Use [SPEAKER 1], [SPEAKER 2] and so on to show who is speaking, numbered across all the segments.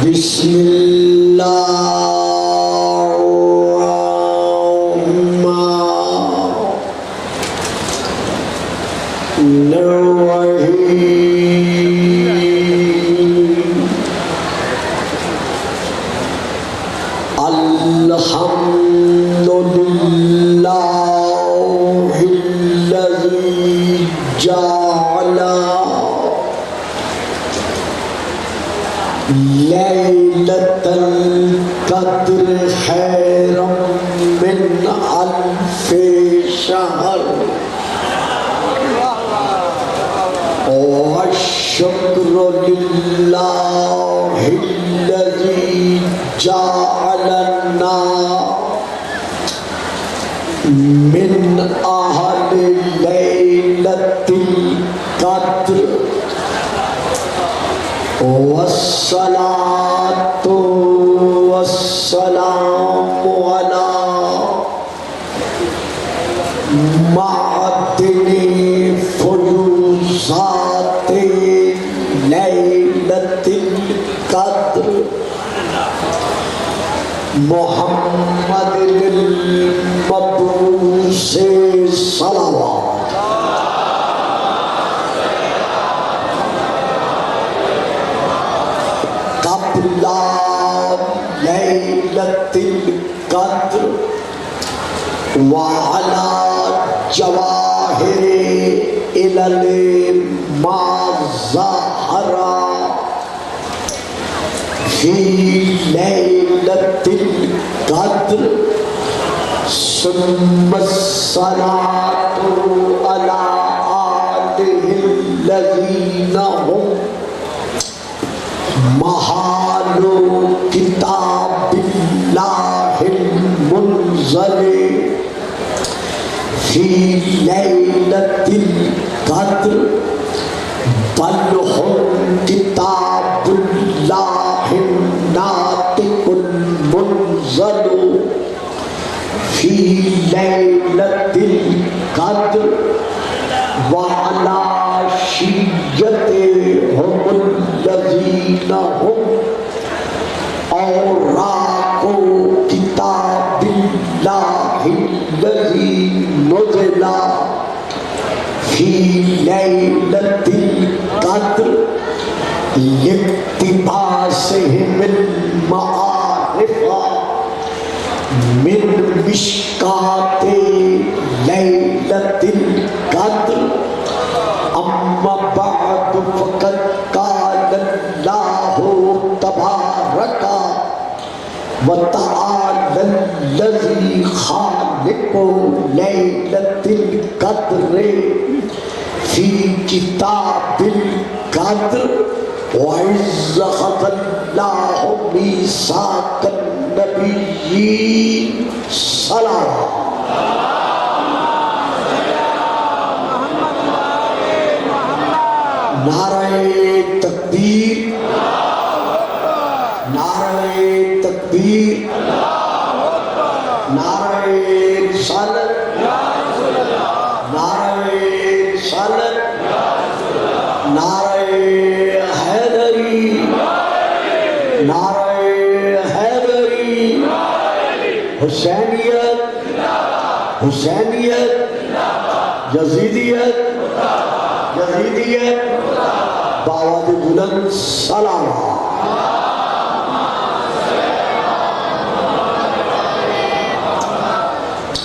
[SPEAKER 1] بسم اللہ الرحمن الرحیم الحمد للہ الذی جعل لیلۃ القدر خیرا من الف شہر والشکر للہ الذی جعلنا من اہل لیلۃ القدر والصلاة والسلام على معدن فیوضات لیلۃ القدر محمد المبعوث صلوات لیلۃ القدر وعلی جواہر علل ما ظہر فی لیلۃ القدر ثم الصلاۃ علی آلہ الذین هم محال کتاب اللہ المنزل فی لیلۃ القدر بل هم کتاب اللہ الناطق المنزل فی لیلۃ القدر وعلی شیعتہم الذین هم اوراق کتاب اللہ الذی نزل فی لیلۃ القدر لاقتباسہم المعارف من مشکات لیلۃ القدر اما بعد فقد قال اللہ تبارک وتعالی الذی خالق لیلۃ القدر فی کتاب القدر وَإِذْ أَخَذَ اللَّهُ مِيثَاقَ النَّبِيِّينَ صلوات نعرہ تکبیر نعرہ تکبیر نعرہ رسالت نعرہ رسالت نعرہ حیدری نعرہ حیدری حسینیت حسینیت یزیدیت یزیدیت باواد بلند سلام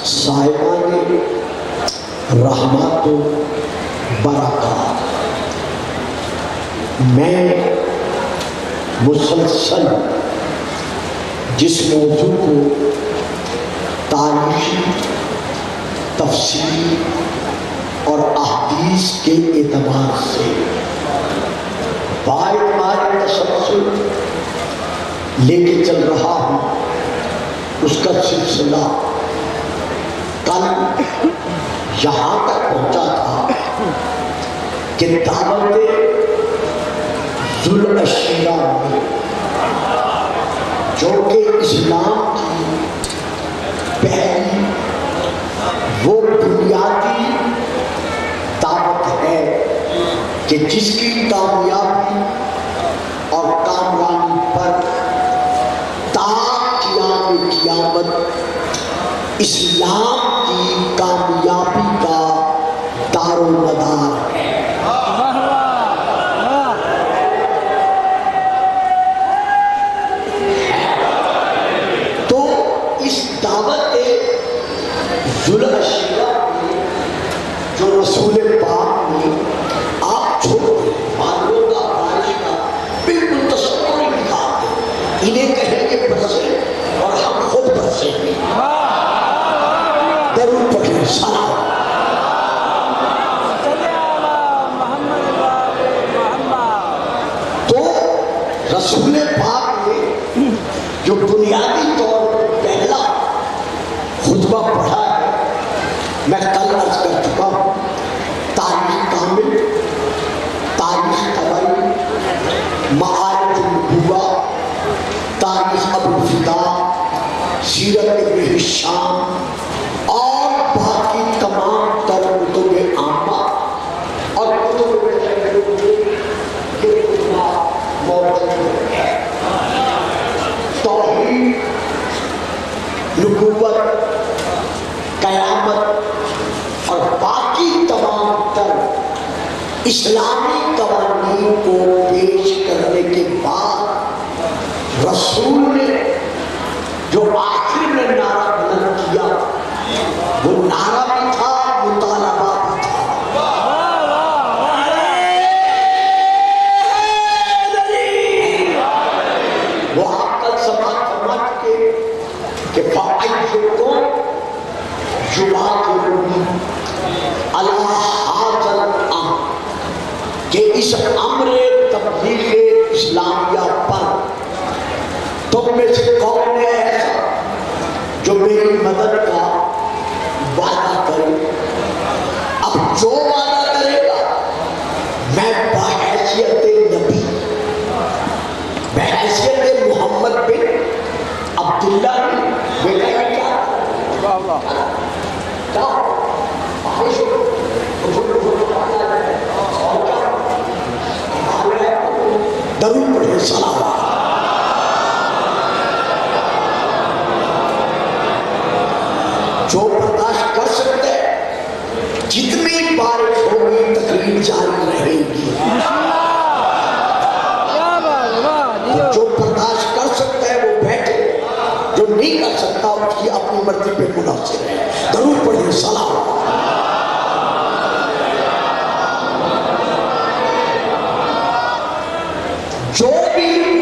[SPEAKER 1] صاحبان رحمت و برکات، میں مسلسل جس موضوع کو تاریخی تفسیر اور احادیث کے اعتبار سے بار تسلسل لے کے چل رہا ہوں، اس کا سلسلہ کل یہاں تک پہنچا تھا کہ دعوت ذوالاشیاء میں جو کہ اسلام کی پہلی وہ بنیادی دعوت ہے کہ جس کی کامیابی اور اور کامرانی پر تا قیام قیامت اسلام کی کامیابی کا دار و مدار ہے۔ تو اس دعوت ذوالعشیرہ میں جو رسول پاک نے آپ چھوڑے مالوں کا بارش کا بالکل تصور نہیں دکھاتے، انہیں کہیں گے برسے اور ہم خود برسیں گے۔ درود پڑھیں، سلام۔ تو رسول پاک نے جو بنیادی طور پر پہلا خطبہ پڑھا ہے، میں کل عرض کر چکا ہوں، تاریخ کامل، تاریخ طبری، معارف النبوہ، تاریخ ابو الفداء، سیرت ابن ہشام اور باقی تمام تر کتب عامہ اور کتب موجود ہے۔ توحید، نبوت، قیامت اور باقی تمام تر اسلامی قوانین کو پیش کرنے کے بعد رسول نے جو آخر میں نعرہ بلند کیا، وہ نعرہ بھی تھا، مطالبہ بھی تھا۔ وہ آپ کل سماعت فرما چکے کہ فَأَيُّكُمْ يُبَادِرُنِي عَلَىٰ هَٰذَا الْأَمْرِ، کہ اس امر تبلیغ اسلامیہ پر تم میں سے کون ہے ایسا جو میری مدد کا وعدہ کرے؟ اب جو وعدہ کرے گا میں بحیثیت نبی، بحیثیت محمد بن عبداللہ بیٹا ہے کیا درود پڑھیں، سلام۔ جو برداشت کر سکتے جتنی بارش ہوگی تقریر جاری رہے گی۔ جو برداشت کر سکتا ہے وہ بیٹھے، جو نہیں کر سکتا اس کی اپنی مرضی پہ منحصر ہے۔ درود پڑھیں، سلام۔ جو بھی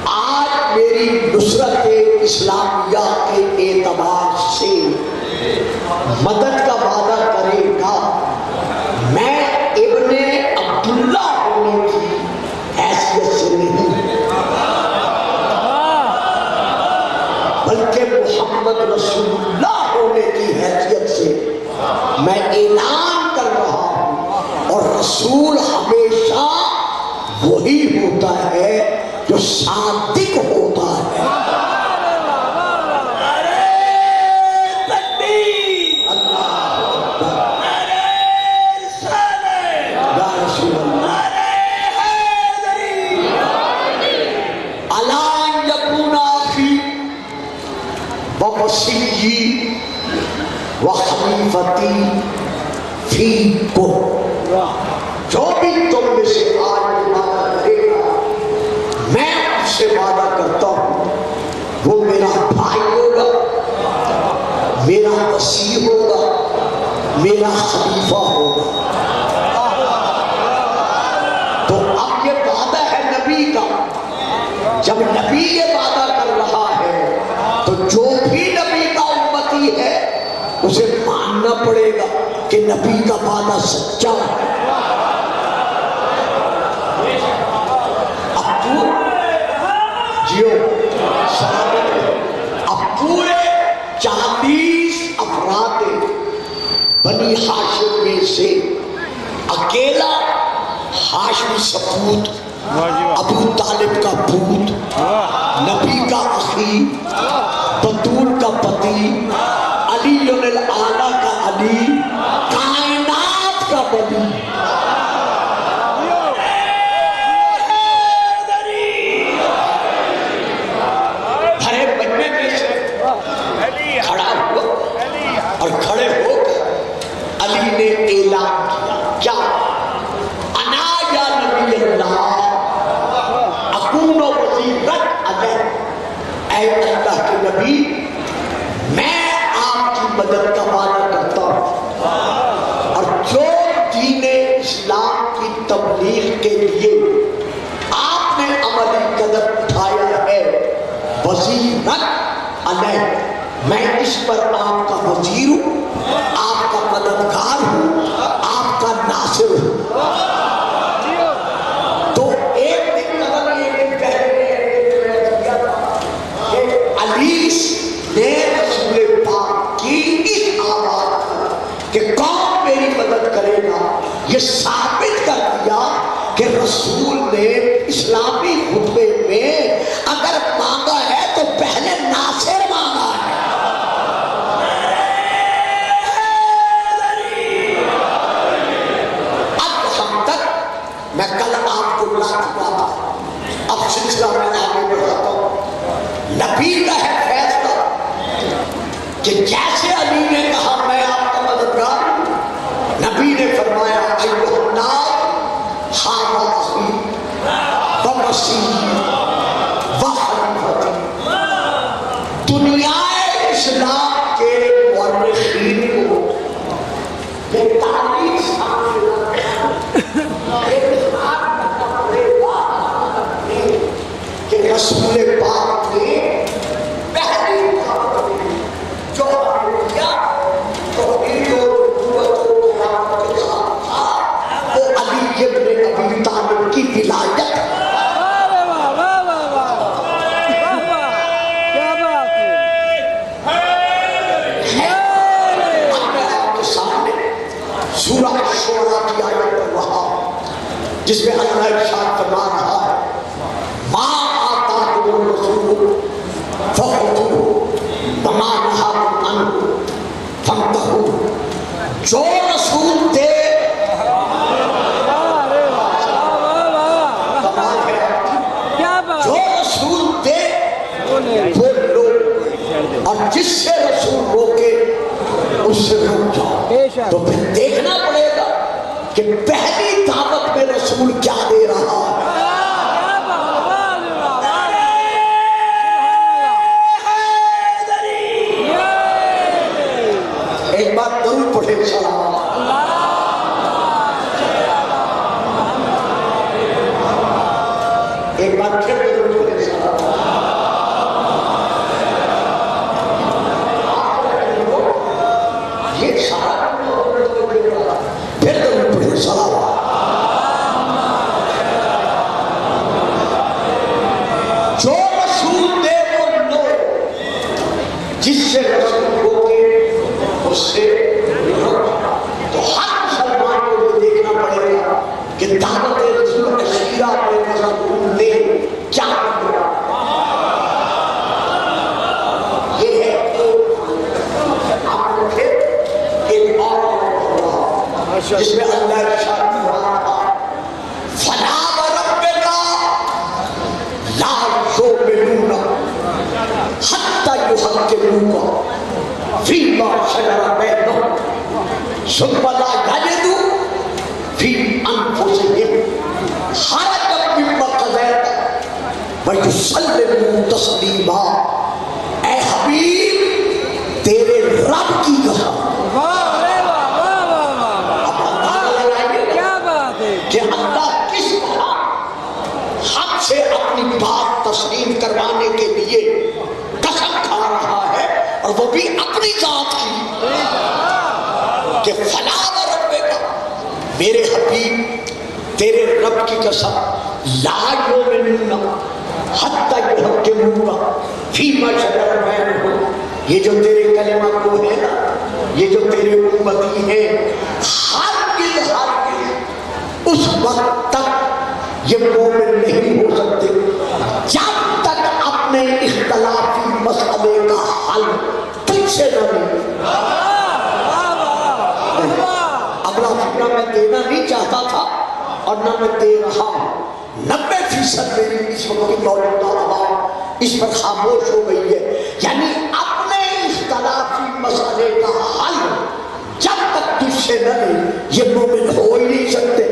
[SPEAKER 1] آج میری نصرت اسلامیہ کے اعتبار سے مدد کا وعدہ کرے گا، میں ابن عبداللہ ہونے کی حیثیت سے نہیں بلکہ محمد رسول اللہ ہونے کی حیثیت سے میں اعلان کر رہا ہوں۔ اور رسول ہمیشہ وہی ہوتا ہے جو صادق ہوتا ہے۔ وَوَصِيِّي وَخَلِيفَتِي فِيكُمْ، جو بھی تم میں سے آج وعدہ کرے گا میں اس سے وعدہ کرتا ہوں وہ میرا بھائی ہوگا، میرا وصی ہوگا، میرا خلیفہ ہوگا۔ تو اب یہ وعدہ ہے نبی کا، جب نبی یہ وعدہ کر رہا ہے تو جو بھی نبی کا امتی ہے اسے ماننا پڑے گا کہ نبی کا وعدہ سچا ہے۔ اب پورے 40 افراد بنی ہاشم میں سے اکیلا ہاشمی سپوت، ابو طالب کا پوت، نبی کا اخی، بطول کا پتی، علی الاعلیٰ کا علی، کائنات کا ولی، نبی میں آپ کی مدد کا وعدہ کرتا ہوں، اور جو دین اسلام کی تبلیغ کے لیے آپ نے عملی قدم اٹھایا ہے، وزیرن علیہ، میں اس پر آپ کا وزیر ہوں، آپ کا مددگار ہوں، آپ کا ناصر ہوں۔ تو ایک دن قدم یہ دن پہلے کیا تھا کہ علی نے رسول پاک کی اس آواز کہ کون میری مدد کرے گا، یہ ثابت کر دیا کہ رسول نے اسلامی خطبے میں اگر مانگا ہے تو پہلے ناصر مانگا ہے۔ اب ہم تک میں کل آپ کو بلا چکا تھا، اب سلسلہ میں آگے بڑھاتا ہوں۔ نبی کا ہے فیصلہ کہ جیسے علی نے کہا میں آپ کا مددگار ہوں، نبی نے فرمایا ایھا الناس ھذا اخی ووصی وخلیفتی۔ دنیا اسلام کے مورخین کو یہ تاریخ سامنے کہ رسول پاک نے پہلی جو کیا توحید و نبوت و قیامت کے ساتھ تھا وہ علی ابن ابی طالب کی ولایت۔ سورہ شعراء کی آیت پڑھ رہا جس میں اللہ ارشاد فرما رہا ہے ما آتاکم الرسول فخذوہ وما نہاکم عنہ فانتہوا۔ جو رسول دے جو رسول دے وہ لو، اور جس سے رسول روکے اس سے رک جاؤ۔ تو پھر دیکھنا پڑے گا کہ پہلی دعوت میں رسول کیا دے رہا ہے۔ ایک بار درود پڑھے سلام۔ ایک بار پھر درود پڑھے سلام۔ یہ سارا پھر درود پڑھے سلام۔ جو رسول دے وہ لو، جس سے رسول روکے اس سے رک۔ تو ہر مسلمان کو یہ دیکھنا پڑے گا کہ دعوت رسول عشیرہ میں رسول نے کیا کیا۔ یہ ہے ایک اور جس میں اللہ ارشاد فرماتا فلا وربک لا یؤمنون حتی یحکموک فیما شجر بینہم ثم لا یجدوا فی انفسہم حرجا مما قضیت ویسلموا تسلیما۔ اے حبیب تیرے رب کی قسم کہ اللہ کس طرح ہم سے اپنی بات تسلیم کروانے کے لیے قسم کھا رہا ہے، اور وہ بھی اپنی ذات کی کہ فلا وربک، میرے حبیب تیرے رب کی قسم، لا یؤمنون حتی یحکموک فیما شجر بینہم، یہ جو تیرے کلمہ کو ہے نا، یہ جو تیرے امتی ہیں، ہرگز اس وقت تک یہ مومن نہیں ہو سکتے جب تک اپنے اختلافی مسئلے کا حل تجھ سے نہ ملے۔ اگلا فکرہ میں دینا نہیں چاہتا تھا اور نہ میں دے رہا ہوں۔ 90% میری اس وقت کی موجودہ عوام اس پر خاموش ہو گئی ہے، یعنی اپنے اختلافی مسئلے کا حل جب تک تجھ سے نہ لے یہ مومن ہو ہی نہیں سکتے۔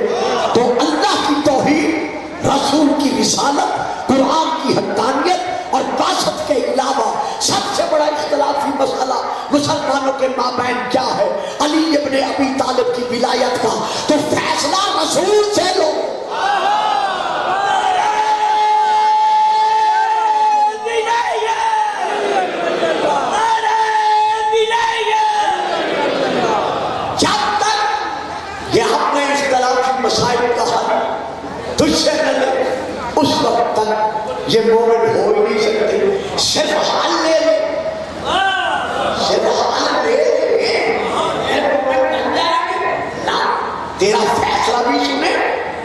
[SPEAKER 1] تو اللہ کی توحید، رسول کی رسالت، قرآن کی حقانیت اور باسط کے علاوہ سب سے کے مابین کیا ہے؟ علی ابن ابی طالب کی ولایت کا تو فیصلہ رسول سے لو. مسائل کا حل تجھ سے نہ لے اس وقت تک یہ مومن ہو ہی نہیں سکتے. صرف حل لے لے, صرف حل لے نہ تیرا فیصلہ بھی سنے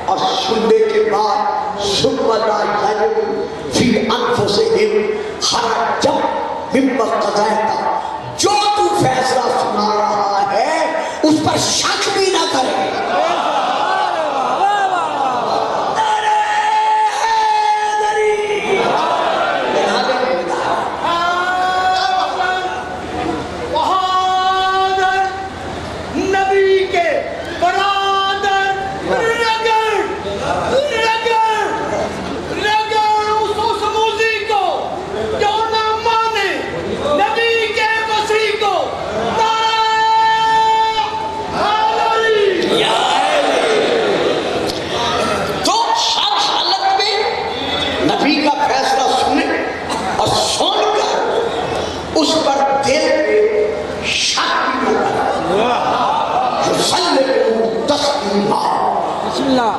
[SPEAKER 1] اور سننے کے بعد ثم لا یجدوا فی انفسہم حرجا مما قضیت, جو تو فیصلہ سنا رہا ہے اس پر شک بھی نہ کرے.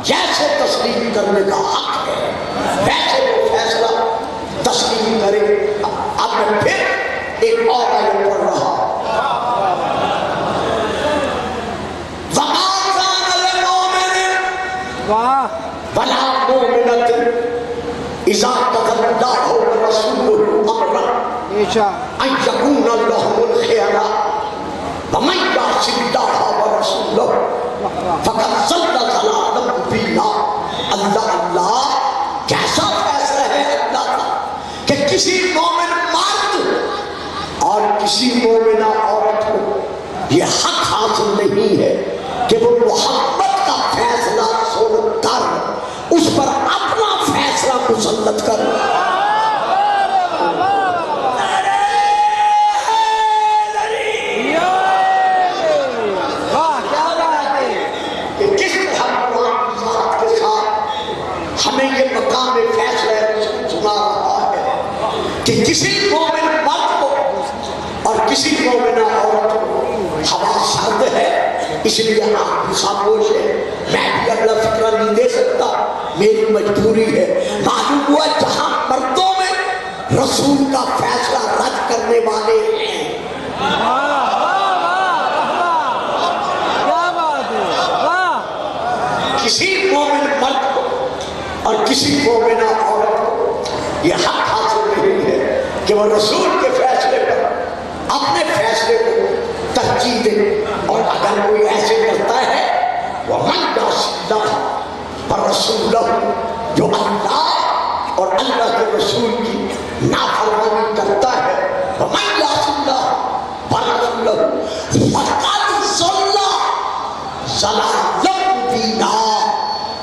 [SPEAKER 1] جیسے تسلیم کرنے کا حق ہے ویسے وہ فیصلہ تسلیم کرے. اب میں پھر ایک اور آیت پڑھ رہا ہوں. وَمَا كَانَ لِمُؤْمِنٍ وَلَا مُؤْمِنَةٍ إِذَا قَضَى اللَّهُ وَرَسُولُهُ أَمْرًا أَن يَكُونَ لَهُمُ الْخِيَرَةُ وَمَن يَعْصِ اللَّهَ وَرَسُولَهُ فقط ضل ضلالا مبینا. اللہ کیسا فیصلہ ہے اللہ کا کہ کسی مومن مرد اور کسی مومنہ عورت کو یہ حق حاصل نہیں ہے کہ وہ محبت کا فیصلہ سن کر اس پر اپنا فیصلہ مسلط کر. ہمیں یہ مقام فیصلہ سنا رہا ہے کہ کسی مومن مرد کو اور کسی مومنہ عورت کو ہوا سرد ہے, اس لیے آپ بھی خاموش ہے. میں بھی اگلا فکرہ نہیں دے سکتا, میری مجبوری ہے. معلوم ہوا جہاں مردوں میں رسول کا فیصلہ رد کرنے والے ہیں, کسی مومن مرد کو اور کسی مومنہ عورت کو یہ حق حاصل نہیں ہے کہ وہ رسول کے فیصلے پر اپنے فیصلے کو ترجیح دے. اور اگر کوئی ایسے کرتا ہے وَمَن يَعْصِ اللَّهَ وَرَسُولَهُ, جو اللہ اور اللہ کے رسول کی نافرمانی کرتا ہے, وَمَن يَعْصِ اللَّهَ وَرَسُولَهُ فَقَدْ ضَلَّ ضَلَالًا مُبِينًا.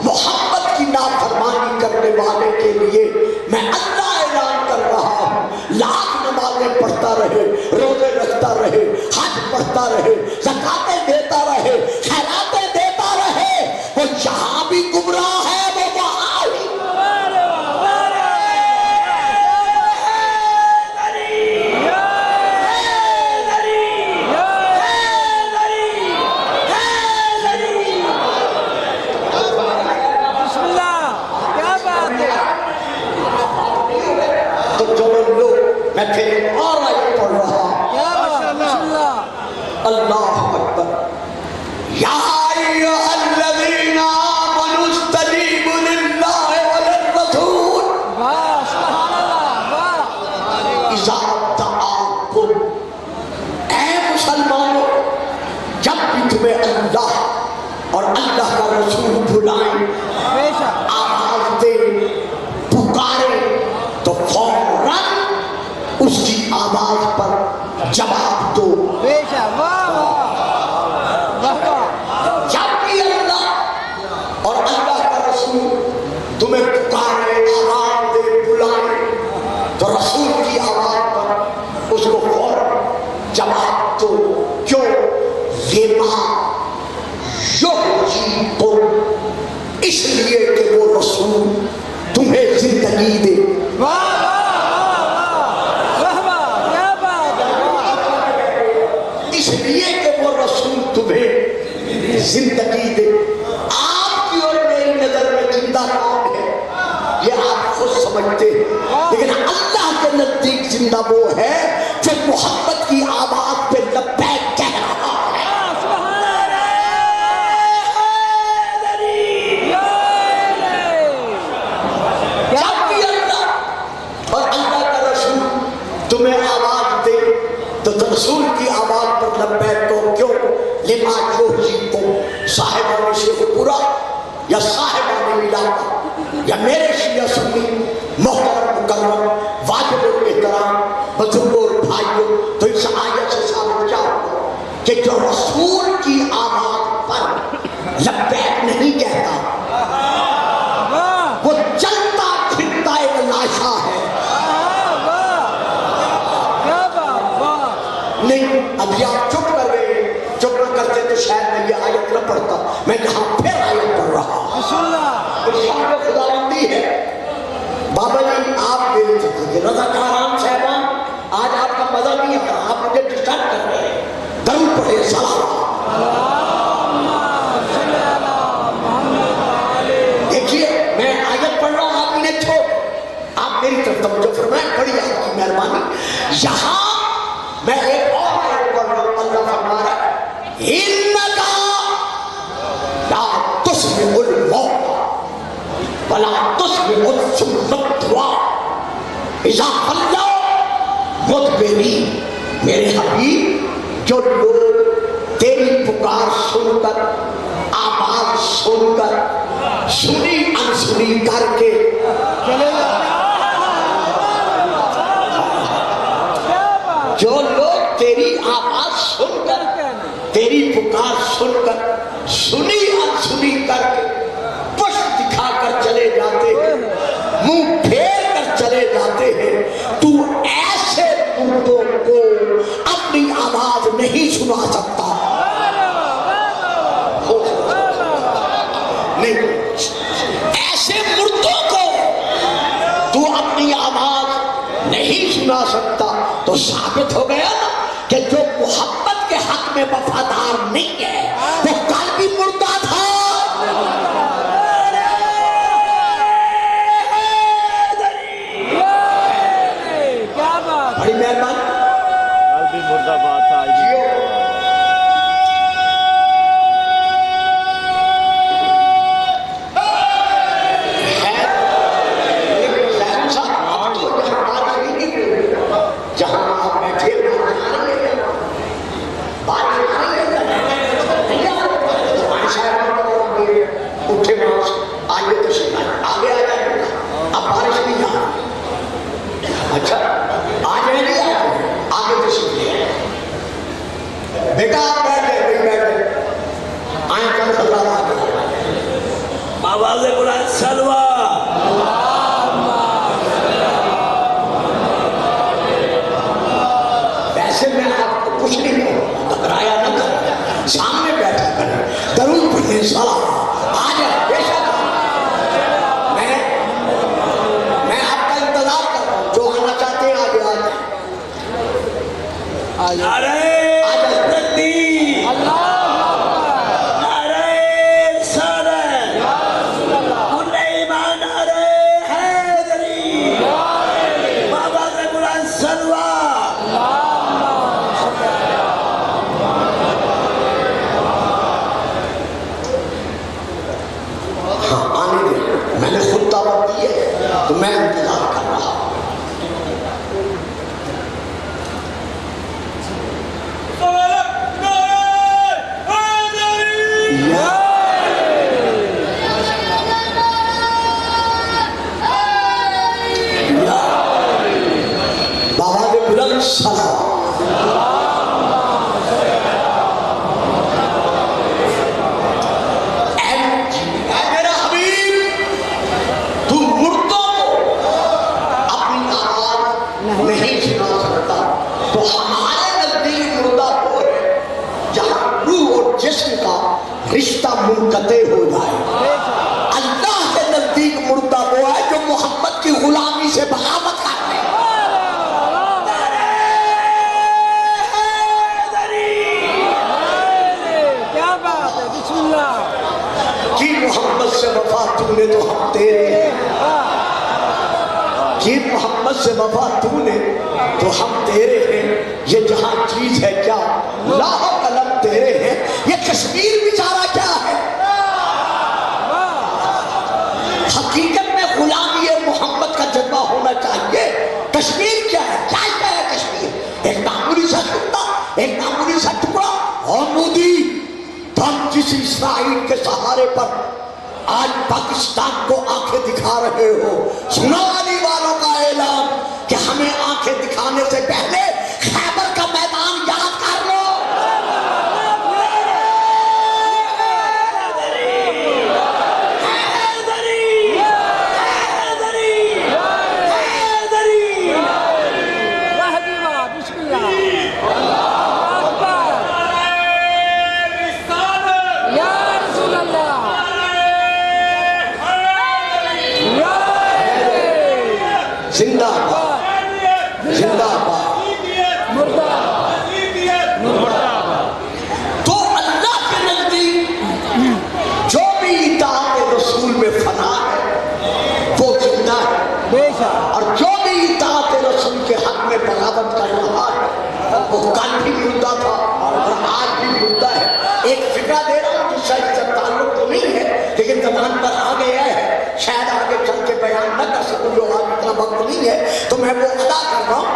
[SPEAKER 1] محمد کی نافرمانی کرنے والے کے لیے میں اللہ اعلان کر رہا ہوں, لاکھ نمازیں پڑھتا رہے, روزے رکھتا رہے, حج پڑھتا رہے, زکاتیں دیتا رہے, خیراتیں دیتا رہے, وہ جہاں بھی گمراہ ہے وہ وہاں بھی. میں پھر اور آیت پڑھ رہا ہوں. اللہ اکبر. یا ایھا الذین آمنوا استجیبوا للہ وللرسول اذا دعاکم. اے مسلمانوں, جب بھی تمہیں اللہ اور اللہ کا رسول بلائیں, آواز دے, پکارے, تو فوراً اس کی آواز پر جواب دو. جب بھی اللہ اور اللہ کا رسول تمہیں پکارے, آواز دے, بلائے, تو رسول کی آواز پر اس کو فوراً جواب دو. اس لیے کہ وہ رسول تمہیں زندگی دے. اس لیے کہ وہ رسول تمہیں زندگی دے. آپ کی اور میری نظر میں زندہ کون ہے یہ آپ خود سمجھتے ہیں، لیکن اللہ کے نزدیک زندہ وہ ہے جو محبت کی آواز پہ لبیک کہہ رہا ہے. جب بھی اللہ اور اللہ کا رسول تمہیں آواز دے تو رسول کی آواز پر لبیک کو کیوں؟ لما جو جی کو صاحبان شیخ پورا یا صاحبان علاقہ یا میرے شیعہ سنی محترم مکرم واجب الاحترام بزرگوں اور بھائیوں، تو اس آیت سے ثابت کیا ہوگا کہ جو رسول کی آواز پر لبیک نہیں کہتا وہ چلتا پھرتا ایک لاشا ہے. نہیں ابھی آپ چپ کر رہے ہیں، چپ نہ کرتے تو شاید میں یہ آیت نہ پڑھتا. میں یہاں پھر آیت پڑھ رہا ہوں. خدا بندی ہے. بابا جی آپ میرے رضا کاران صاحبان آج آپ کا مزہ نہیں آ رہا، آپ مجھے ڈسٹرب کر رہے ہیں. درود پڑھے سلام. دیکھیے میں آیت پڑھ رہا ہوں، آپ انہیں چھوڑ، آپ میری طرف توجہ فرمائیں. بڑی آپ کی مہربانی. یہاں میں ایک اور آیت پڑھ رہا ہوں. اللہ فرما رہا ہے اِنَّكَ لَا تُسْمِعُ الْمَوْتَىٰ وَلَا تُسْمِعُ الصُّمَّ الدُّعَاءَ اِذَا وَلَّوْا مُدْبِرِينَ. میرے حبیب جو لوگ تیری پکار سن کر، آواز سن کر، سنی انسنی کر کے چلے جاتے، جو لوگ تیری آواز سن کر، تیری پکار سن کر، سنی انسنی کر کے پشت دکھا کر چلے جاتے ہیں، منہ پھیر کر چلے جاتے ہیں، تو ایسے مردوں کو اپنی آواز نہیں سنا سکتا. نہیں، ایسے مردوں کو تو اپنی آواز نہیں سنا سکتا. تو ثابت ہو گیا نا کہ جو محبت کے حق میں وفادار نہیں ہے وہ کل بھی مردہ تھا. بڑی مہربانی.
[SPEAKER 2] کل بھی مردہ بات تھا.
[SPEAKER 1] جہاں آپ بیٹھے اٹھے وہاں سے آگے تشریف آگے آ جائے. اب بارش نہیں جا رہی. اچھا آ جائیں گے آگے تشریف لے بیٹا. آپ بیٹھ گئے بھائی بیٹھ گئے. آئیں کل خدا آ گیا.
[SPEAKER 2] آواز قرآن سلوہ.
[SPEAKER 1] ویسے میں آپ کو کچھ نہیں کہوں، گھبرایا نہ کریں، سامنے بیٹھا کریں، درود پڑھیں سلام. آ جائیں بے شک. میں آپ کا انتظار کر رہا ہوں. جو آنا چاہتے ہیں آگے آ جائیں.
[SPEAKER 2] نعرہ تکبیر، نعرہ رسالت، کل ایمان، نعرہ حیدری، آواز قرآن سلوہ.
[SPEAKER 1] ہاں آنے دیں. میں نے خود دعوت دی ہے تو میں انتظار کر رہا ہوں. بابا نے بلند سلام. اے میرا حبیب، تو مردوں کو تو نے تو ہم تیرے ہیں، یہ محمد سے وفا تو نے تو ہم تیرے ہیں، یہ جہاں چیز ہے کیا لاہ قلم تیرے ہیں، یہ کشمیر بیچارہ کیا ہے؟ حقیقت میں غلامی محمد کا جذبہ ہونا چاہیے۔ کشمیر کیا ہے؟ کیا ہے کشمیر؟ ایک معمولی سا ٹکڑا، ایک معمولی سا ٹکڑا۔ اور مودی تم جس اسرائیل کے سہارے پر آج پاکستان کو آنکھیں دکھا رہے ہو، سنا علی والوں کا اعلان کہ ہمیں آنکھیں دکھانے سے پہلے خیبر کا میدان یاد کر لو۔ زندہ باد، زندہ باد، تو اللہ کے نزدیک جو بھی اطاعت رسول میں فنا ہے وہ زندہ ہے، اور جو بھی اطاعت رسول کے حق میں بغاوت کر رہا ہے وہ کل بھی مردہ تھا اور آج بھی مردہ ہے۔ ایک فکرہ دے رہا ہوں جس سے تعلق تو نہیں ہے لیکن زبان پر آ گیا ہے، شاید آگے چل کے بیان نہ کر سکوں، جو آج اتنا وقت نہیں ہے تو میں وہ ادا کر رہا ہوں۔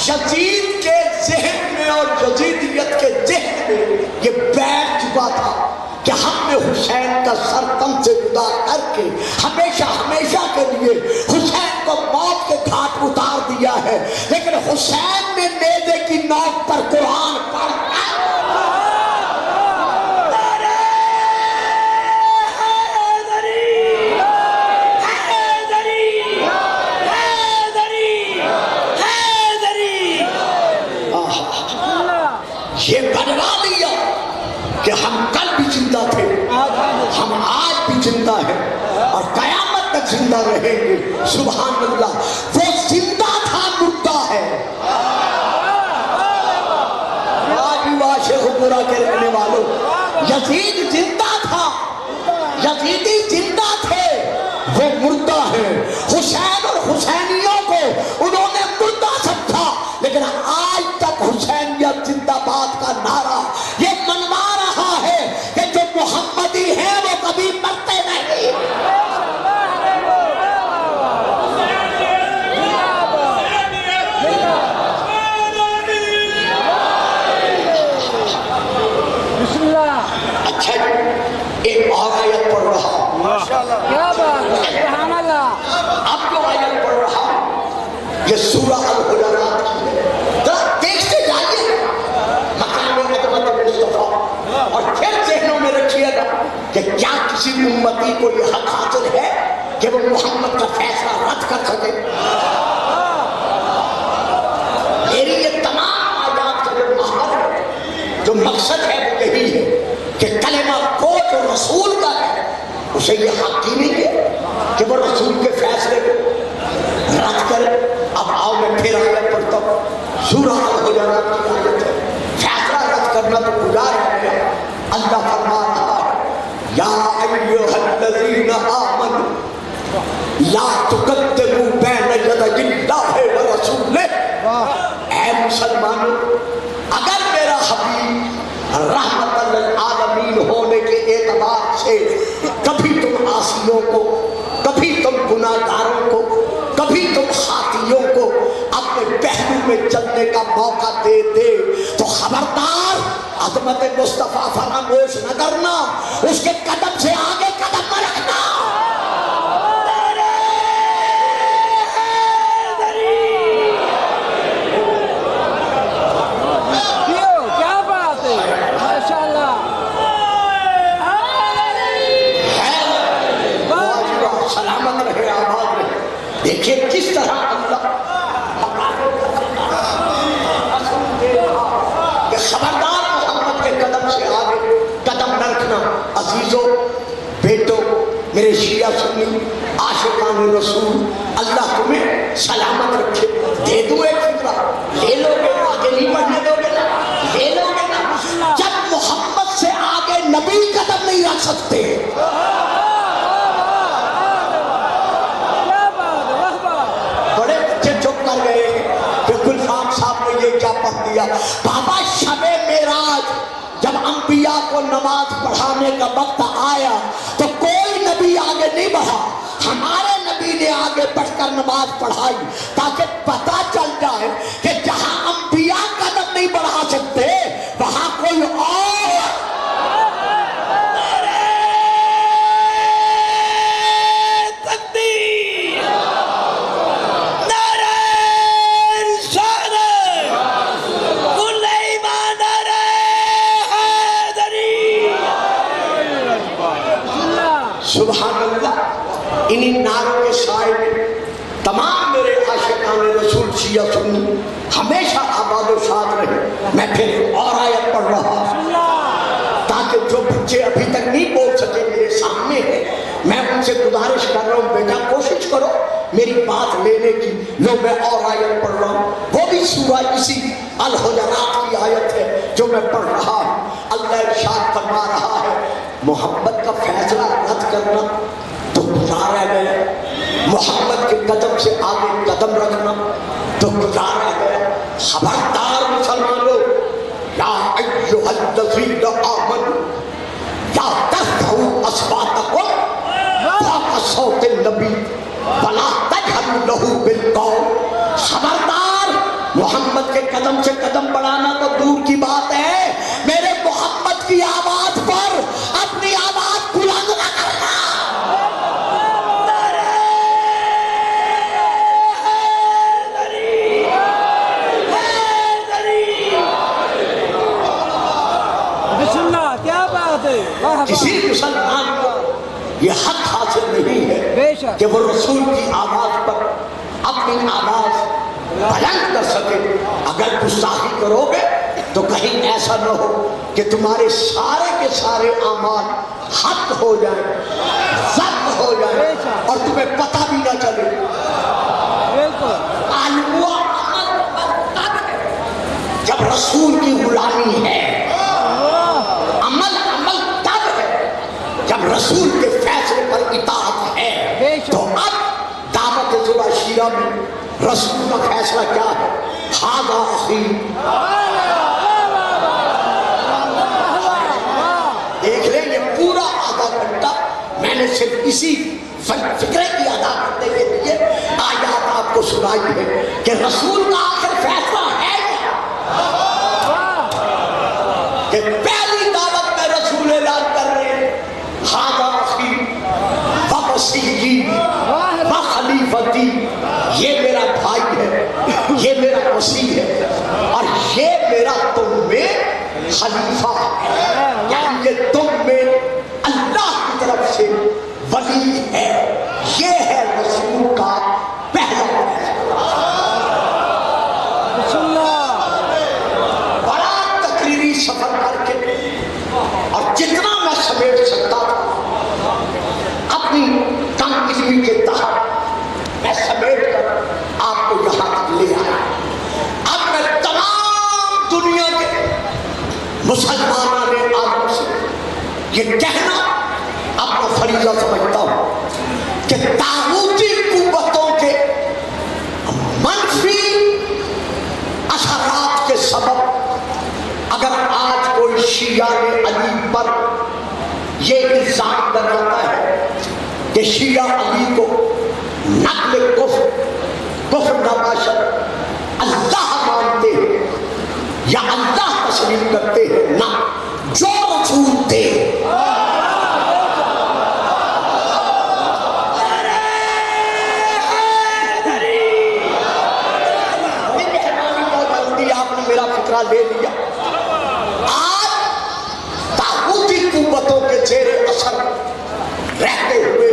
[SPEAKER 1] یزید کے ذہن میں اور یزیدیت کے ذہن میں یہ بیٹھ چکا تھا کہ ہم نے حسین کا سر تن سے جدا کر کے ہمیشہ ہمیشہ کے لیے حسین کو موت کے گھاٹ اتار دیا ہے، لیکن حسین نے نیزے کی نوک پر قرآن پڑھ کر یہ بنوا لیا کہ ہم کل بھی زندہ تھے، ہم آج بھی زندہ ہیں اور قیامت تک زندہ رہیں گے۔ سبحان اللہ، وہ زندہ تھا مردہ ہے۔ آج بھی عاشق پورا کے رہنے والوں، یزید زندہ تھا، یزیدی زندہ تھے، وہ مردہ ہے۔ حسین اور حسینیوں کو انہوں نے مردہ سمجھا، لیکن آج تک حسینیت زندہ باد کا نعرہ یہ منوا رہا ہے کہ جو محمدی ہیں وہ کبھی مرتے نہیں۔ اچھا جی، ایک اور آیت پڑھ رہا ہوں۔ اب جو آیت پڑھ رہا ہوں یہ سورہ الحجرات کی ہے، ذرا دیکھتے جائیے مقام عظمت مصطفیٰ، اور پھر ذہنوں میں رکھیے گا کہ کیا کسی بھی امتی کو یہ حق حاصل ہے کہ وہ محمد کا فیصلہ رد کر سکے۔ میری یہ تمام آیات کا جو مقصد ہے، جو مقصد ہے وہ یہی ہے کہ کلمہ کو جو رسول کا ہے اسے یہ حق ہی نہیں ہے کہ وہ رسول کے فیصلے کو رد کرے۔ اب آؤ میں پھر آیت پڑھتا ہوں، سورہ الحجرات کی آیت ہے۔ فیصلہ رد کرنا تو گزار ہے، اللہ فرما رہا ہے یا ایھا الذین آمنوا لا تقدموا بین یدی اللہ ورسولہ۔ اے مسلمانوں، اگر میرا حبیب رحمت للعالمین ہونے کے اعتبار سے کبھی تم عاصیوں کو، کبھی تم گناہگاروں کو، کبھی تم خاطیوں کو اپنے پہلو میں چلنے کا موقع دے دے تو خبردار عظمت مصطفیٰ فراموش نہ کرنا، اس کے قدم سے آگے قدم نہ رکھنا۔
[SPEAKER 3] کیا بات ہے، ماشاءاللہ۔
[SPEAKER 1] سلامت رہے، آباد رہے۔ دیکھیں کس طرح اللہ کہ خبردار محمد کے قدم سے آگے قدم نہ رکھنا۔ عزیزوں، بیٹوں، میرے شیعہ سنی عاشقان رسول، اللہ تمہیں سلامت رکھے۔ دے دوں ایک فکرہ، لے لو گے، آگے نہیں بڑھنے دو گے نا، لے لو گے نا۔ جب محمد سے آگے نبی قدم نہیں رکھ سکتے بابا شب معراج جب انبیاء کو نماز پڑھانے کا وقت آیا تو کوئی نبی آگے نہیں بڑھا، ہمارے نبی نے آگے بڑھ کر نماز پڑھائی تاکہ پتہ چل جائے کہ جہاں انبیاء قدم نہیں بڑھا سکتے وہاں کوئی اور سبحان اللہ۔ انہی نعروں کے سائے میں تمام میرے عاشقان رسول شیعہ سنی ہمیشہ آباد و شاد رہے۔ میں پھر اور آیت پڑھ رہا تاکہ جو بچے ابھی تک نہیں بول سکے میرے سامنے ہیں، میں ان سے گزارش کر رہا ہوں بیٹا کوشش کرو میری بات لینے کی۔ لو میں اور آیت پڑھ رہا ہوں، وہ بھی سورہ اسی الحجرات کی آیت ہے جو میں پڑھ رہا ہوں۔ اللہ ارشاد فرما رہا ہے محمد کا فیصلہ رد کرنا تو گزار رہ گیا، محمد کے قدم سے آگے قدم رکھنا تو گزار رہ گیا۔ خبردار مسلمانوں، یا ایھا الذین آمنوا لا ترفعوا اصواتکم فوق صوت النبی ولا تجہروا لہ بالقول۔ خبردار، محمد کے قدم سے قدم بڑھانا تو دور کی بات ہے، میرے محمد کی آواز پر اپنی آواز بلند نہ کرنا۔
[SPEAKER 3] بسم اللہ، کیا بات ہے،
[SPEAKER 1] کسی مسلمان کو یہ حق حاصل نہیں
[SPEAKER 3] بے
[SPEAKER 1] ہے
[SPEAKER 3] شک
[SPEAKER 1] کہ وہ رسول کی آواز پر اپنی آواز بلند کر سکے۔ اگر گستاخی کرو گے تو کہیں ایسا نہ ہو کہ تمہارے سارے کے سارے اعمال حق ہو جائیں، ضبط ہو جائیں اور تمہیں پتہ بھی نہ چلے۔
[SPEAKER 3] بالکل
[SPEAKER 1] عالمہ تب ہے جب رسول کی غلامی ہے، عمل تب ہے جب رسول کے فیصلے پر اطاعت ہے۔ تو اب دعوت ذرا شیرہ میں رسول کا فیصلہ کیا ہے؟ ھذا اخی، دیکھ لیں یہ پورا آدھا گھنٹہ میں نے صرف اسی فکرے کی ادا کرنے کے لیے آیات آپ کو سنائی ہے کہ رسول کا آخر فیصلہ ہے کیا؟ کہ پہلی دعوت میں رسول اعلان کر رہے ہیں ھذا اخی ووصیتی وخلیفتی، یہ میرا بھائی ہے، یہ میرا وصی ہے اور یہ میرا تم میں خلیفہ ہے، یعنی یہ تم میں اللہ کی طرف سے ولی ہے۔ یہ ہے رسول کا پہلا فیصلہ۔
[SPEAKER 3] بسم اللہ،
[SPEAKER 1] بڑا تقریری سفر کر کے اور جتنا میں سمیٹ سکتا تھا اپنی کم علمی کے تحت میں سمیٹ کر آپ کو یہاں تک لے آیا۔ اب میں تمام دنیا کے مسلمانوں نے عالم سے یہ کہنا اپنا فریضہ سمجھتا ہوں کہ طاغوتی قوتوں کے منفی اثرات کے سبب اگر آج کوئی شیعہ علی پر یہ الزام لگاتا ہے کہ شیعہ علی کو نقل کفر نباشر اللہ مانتے ہیں یا اللہ تسلیم کرتے ہیں، نہ جو رسول تھے آپ نے میرا فکرہ لے لیا۔ آج طاغوتی قوتوں کے زیر اثر رہتے ہوئے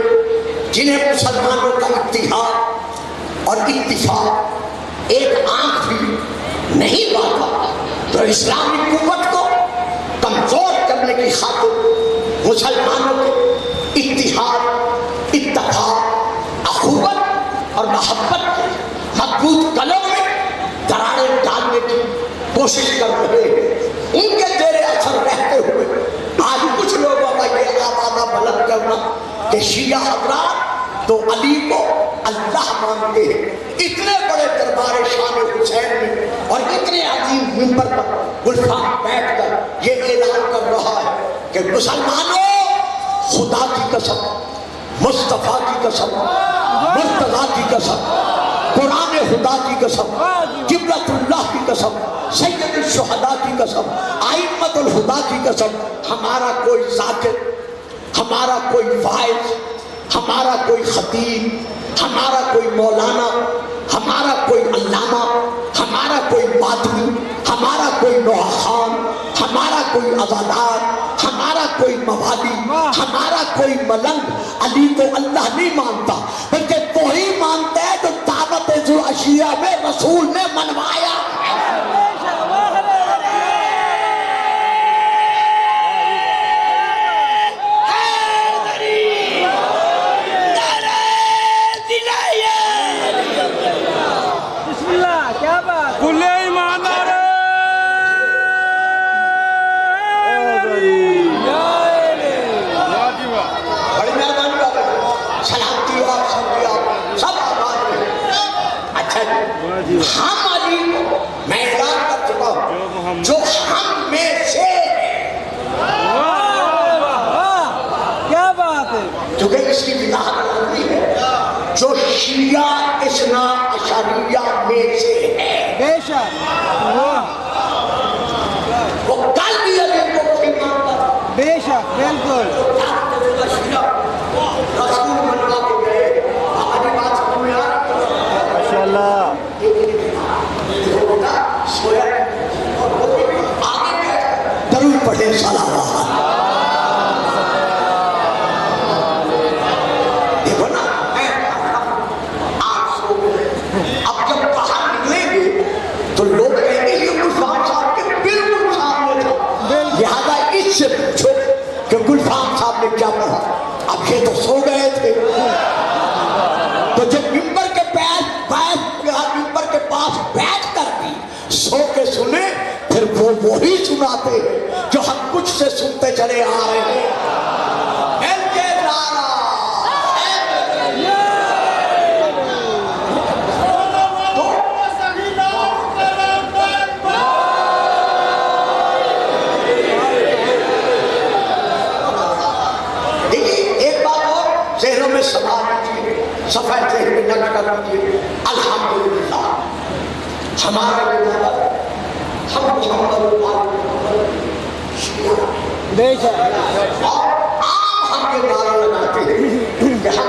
[SPEAKER 1] جنہیں مسلمانوں کا اتحاد اور اتفاق ایک آنکھ بھی نہیں پاتا، تو اسلامی قوت کو کمزور کرنے کی خاطر مسلمانوں کے اتحاد، اتفاق، اخوت اور محبت کے مضبوط قلم میں دراڑیں ڈالنے کی کوشش کر رہے ہیں۔ ان کے زیر اثر رہتے ہوئے آج کچھ لوگوں کا یہ آوازہ بلند کرنا کہ شیعہ حضرات تو علی کو اللہ مانتے ہیں. اتنے بڑے دربار شان حسین میں اور اتنے عظیم منبر پر گلفام بیٹھ کر یہ اعلان کر رہا ہے کہ مسلمانوں، خدا کی قسم، مصطفیٰ کی قسم، مرتضیٰ کی قسم، قرآن خدا کی قسم، قبلۃ اللہ کی قسم، سید الشہداء کی قسم، ائمۃ الہدیٰ کی قسم، ہمارا کوئی ذاکر، ہمارا کوئی واعظ، ہمارا کوئی خطیب، ہمارا کوئی مولانا، ہمارا کوئی علامہ، ہمارا کوئی ماتمی، ہمارا کوئی نوحہ خان، ہمارا کوئی عزادار، ہمارا کوئی موالی، ہمارا کوئی ملنگ علی کو اللہ نہیں مانتا، بلکہ وہی مانتا ہے جو دعوت ذوالعشیرہ میں رسول نے منوایا. ہم علی کو میں اعلان کر چکا ہوں جو ہم میں سے ہے.
[SPEAKER 3] کیا بات ہے.
[SPEAKER 1] کیونکہ اس کی وضاحت ہوئی ہے جو شیعہ اثنا عشریہ میں سے ہے.
[SPEAKER 3] بے شک.
[SPEAKER 1] وہ کل بھی علی کو نہیں مانتا.
[SPEAKER 3] بے شک بالکل.
[SPEAKER 1] رسول منوا کے گئے. ہماری بات سمجھ میں آ رہی ہے؟
[SPEAKER 3] ماشاءاللہ.
[SPEAKER 1] درود پڑھے صلوات. دیکھو نا آپ سو اب جب باہر نکلیں گے تو لوگ کہیں گے یہ گلفام صاحب کے بالکل سامنے تھا، لہذا اس سے پوچھو کہ گلفام صاحب نے کیا پڑھا. اب یہ تو سو گئے تھے، تو جب ممبر کے ممبر کے پاس بیٹھ کر بھی سو کے سنے، پھر وہ وہی سناتے ہیں جو ہم کچھ سے سنتے چلے آ رہے ہیں. ایک بات اور ذہنوں میں سوال کیجیے، صفحہ ذہن میں نقش کر لیجیے. الحمدللہ ہمارا ہم
[SPEAKER 3] بے شک.
[SPEAKER 1] اور آپ ہم یہ نعرہ لگاتے ہیں کہ ہم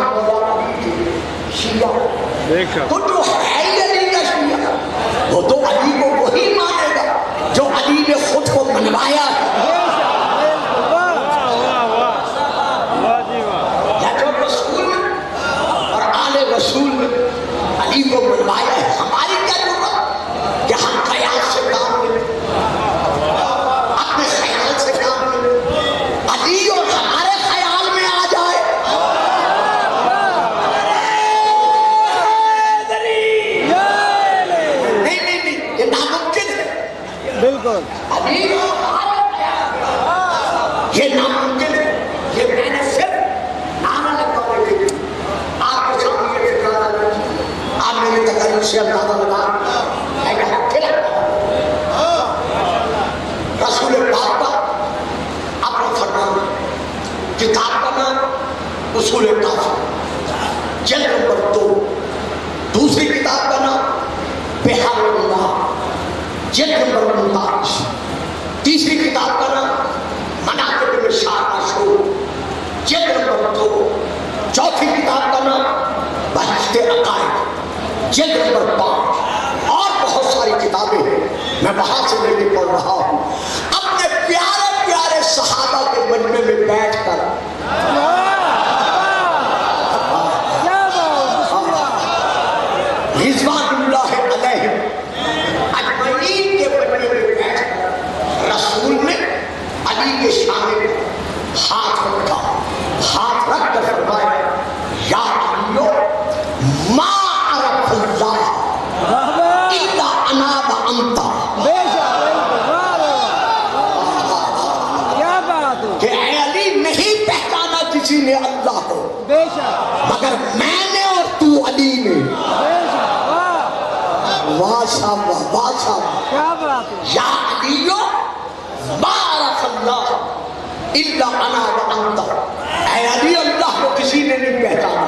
[SPEAKER 1] شیعہ. تو جو ہے علی کا شیعہ وہ تو علی کو وہی مانے گا جو علی نے خود کو منوایا ہے. یا جو رسول اور آل رسول نے علی کو منوایا ہے. ہماری کیا ضرورت کہ ہم خیال سے کام لیں، اپنے خیال سے کام لیں. علی اور ہمارے خیال میں آ جائے. نہیں یہ ناممکن ہے.
[SPEAKER 3] بالکل.
[SPEAKER 1] علی یہ ناممکن ہے. یہ میں نے صرف نعرہ لگوانے کے لیے آپ کے سامنے یہ فکرہ لگا. آپ میری تقریر سے اندازہ لگا میں کہا پھر رسول پاک کا اپنا فرمان. کتاب کا نام اصول کافی جلد نمبر 2. دوسری کتاب کا نام بحار اللہ جلد نمبر 39. تیسری کتاب کا نام مناقب میں شاہ مشہور جلد نمبر 2. چوتھی کتاب کا نام بہشت عقائد جلد نمبر 5. اور بہت ساری کتابیں ہیں میں وہاں سے لے کے پڑھ رہا ہوں. اپنے پیارے پیارے صحابہ کے مجمع میں بیٹھ کر رضوان اللہ علیہم اجمعین کے مجمع میں بیٹھ کر رسول نے علی کے شانے میں ہاتھ رکھا. ہاتھ رکھ کر فرمایا یا علیو ما عرف اللہ الا انا وانت. میں نے اور تو علی نے.
[SPEAKER 3] بے شک واہ
[SPEAKER 1] واہ صاحب واہ صاحب.
[SPEAKER 3] کیا بات ہے
[SPEAKER 1] یا علیو بارک اللہ الا انا وانت. اے علی اللہ کو کسی نے نہیں پہچانا.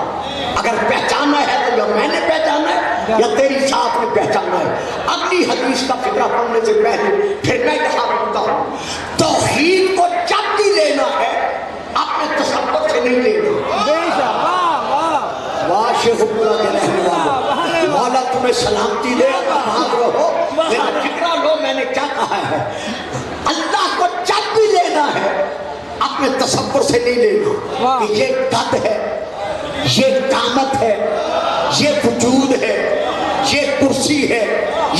[SPEAKER 1] اگر پہچانا ہے تو یا میں نے پہچانا ہے یا تیری ذات نے پہچانا ہے. اگلی حدیث کا فقرہ پڑھنے سے پہلے پھر میں یہاں بولتا ہوں توحید کو جب بھی لینا ہے اپنے تصور سے نہیں لینا.
[SPEAKER 3] بے شک واہ واہ
[SPEAKER 1] واہ شیخ اللہ کے رہنے والے مولا تمہیں سلامتی دے. بھاگ رہو میرا فکرہ لو میں نے کیا کہا ہے. اللہ کو جب بھی لینا ہے اپنے تصور سے نہیں لینا کہ یہ قد ہے یہ قامت ہے یہ وجود ہے یہ کرسی ہے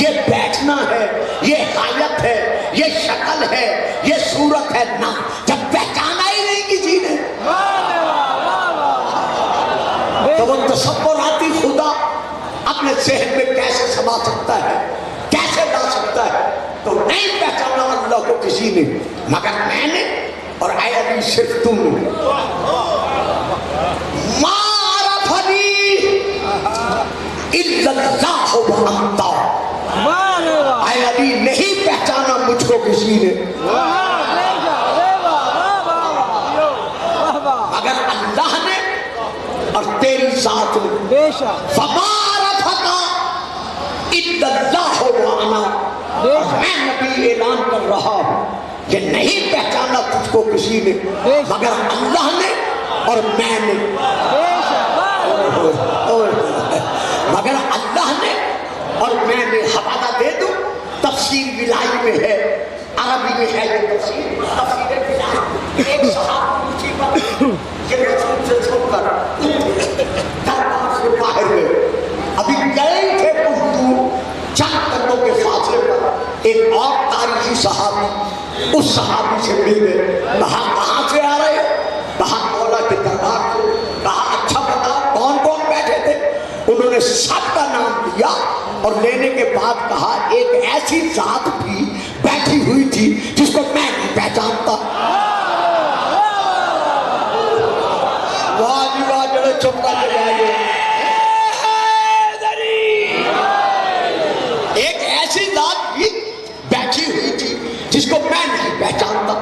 [SPEAKER 1] یہ بیٹھنا ہے یہ حالت ہے یہ شکل ہے یہ صورت ہے. نہ جب پہچانا ہی نہیں کسی نے تو وہ تصوراتی خدا اپنے ذہن میں کیسے سما سکتا ہے کیسے لا سکتا ہے. تو نہیں پہچانا اللہ کو کسی نے مگر میں نے اور اے علی صرف تم نے. ما عرفنی الا اللہ وانت.
[SPEAKER 3] واہ رے واہ
[SPEAKER 1] اے علی نہیں پہچانا مجھ کو کسی نے
[SPEAKER 3] واہ بے شک رے واہ واہ واہ واہ واہ
[SPEAKER 1] مگر اللہ نے اور تیری ذات نے.
[SPEAKER 3] بے شک
[SPEAKER 1] فما عرفک الا اللہ وانا. اور میں نبی اعلان کر رہا ہوں کہ نہیں پہچانا تجھ کو کسی نے مگر اللہ نے اور میں نے.
[SPEAKER 3] بے شک واہ
[SPEAKER 1] مگر اللہ نے اور میں نے. حوالہ دے دوں تفسیر ولائی میں ہے عربی میں ہے یہ تفسیر ولائی. ایک صحابی اونچی بات کہ رسول سے چھوڑ کر دربار سے باہر گئے. ابھی گئے تھے کچھ دور چند قدموں کے فاصلے پر ایک اور تاریخی صحابی اس صحابی سے مل گئے. کہاں سے آ رہے کہا مولا کے دربار سے. کہا اچھا بتا کون کون بیٹھے تھے. انہوں نے سب کا نام لیا اور لینے کے بعد کہا ایک ایسی ذات بھی بیٹھی ہوئی تھی جس کو میں نہیں پہچانتا. واہ جی واہ جڑے چپ کر کے جائیں گے. ایک ایسی ذات بھی بیٹھی ہوئی تھی جس کو میں نہیں پہچانتا.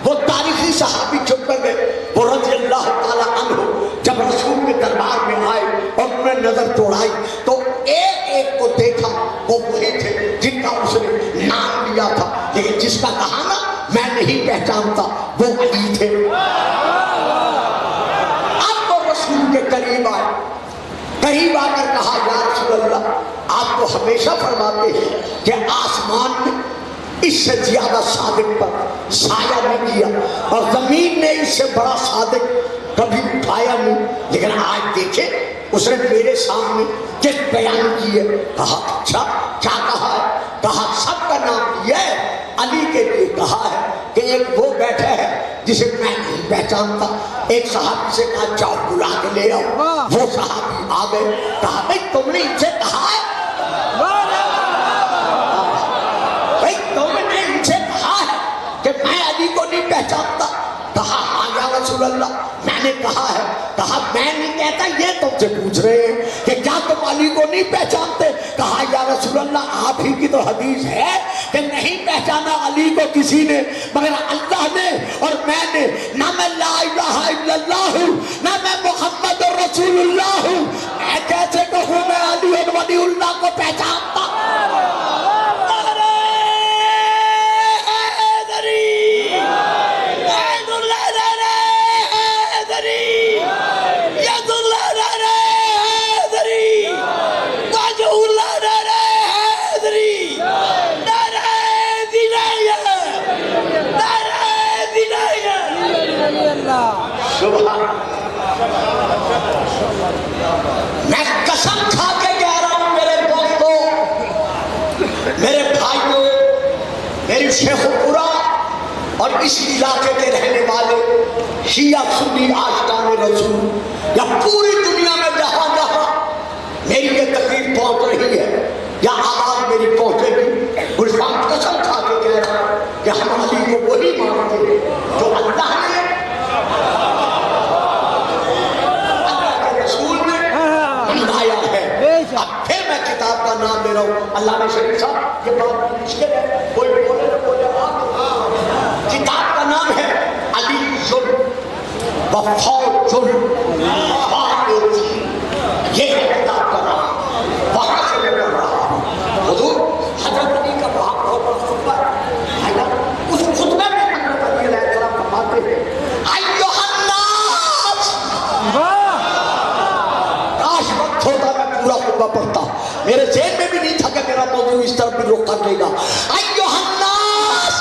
[SPEAKER 1] وہ تاریخی صحابی چپ کر گئے. وہ رضی اللہ تعالیٰ عنہ جب رسول کے دربار میں آئے اور انہوں نے نظر دوڑائی تو ایک ایک کو دیکھا وہ وہی تھے جن کا اس نے نام لیا تھا لیکن جس کا کہا نا میں نہیں پہچانتا وہ علی تھے. اب وہ رسول کے قریب آئے. قریب آ کر کہا یا رسول اللہ آپ تو ہمیشہ فرماتے ہیں کہ آسمان میں اس سے زیادہ صادق پر سایہ نہیں کیا اور زمین نے اس سے بڑا صادق کبھی اٹھایا نہیں. لیکن آج دیکھیں اس نے میرے سامنے کس بیان کی ہے. کہا اچھا کیا کہا ہے. کہا سب کا نام یہ ہے علی کے لیے کہا ہے کہ ایک وہ بیٹھا ہے جسے میں نہیں پہچانتا. ایک صحابی سے کہا جاؤ بلا کے لے آؤ. وہ صحابی آ گئے. کہا بھائی تم نے ان سے کہا ہے بھائی تم نے ان سے کہا ہے کہ میں علی کو نہیں پہچانتا. کہا ہاں یا رسول اللہ میں نے کہا ہے. کہا میں نہیں کہتا یہ تم سے پوچھ رہے ہیں کہ کیا تم علی کو نہیں پہچانتے. کہا یا رسول اللہ آپ ہی کی تو حدیث ہے کہ نہیں پہچانا علی کو کسی نے مگر اللہ نے اور میں نے. نہ میں لا الہ الا اللہ ہوں نہ میں محمد رسول اللہ ہوں. میں کیسے کہوں میں علی اور ولی اللہ کو پہچانتا. میں قسم کھا کے کہہ رہا ہوں میرے دوستوں میرے بھائیوں میری شیخ پورا اور اس علاقے کے رہنے والے شیعہ سنی عاشقان رسول یا پوری دنیا میں جہاں جہاں میری یہ تقریر پہنچ رہی ہے یا آواز میری پہنچے گی گلفام قسم کھا کے کہہ رہا ہوں کہ ہم علی کو وہی مانتے ہیں جو اللہ نے اللہ کے رسول نے بنایا ہے. اب پھر میں کتاب کا نام دے رہا ہوں. اللہ نے شریف صاحب یہ بات مشکل ہے, کوئی بولے نہ بولے. کتاب کا نام ہے علی وفوج الفائزین. یہ ہے کتاب کا نام. وہاں سے میں پڑھ رہا ہوں. حضور حضرت علی کا وہاں بہت بڑا خطبہ ہے. اس خطبے میں حضرت علی علیہ السلام فرماتے ہیں ایھا الناس. کاش وقت ہوتا میں پورا خطبہ پڑھتا. میرے ذہن میں بھی نہیں تھا کہ میرا موضوع اس طرف بھی رخ کر لے گا. ایھا الناس,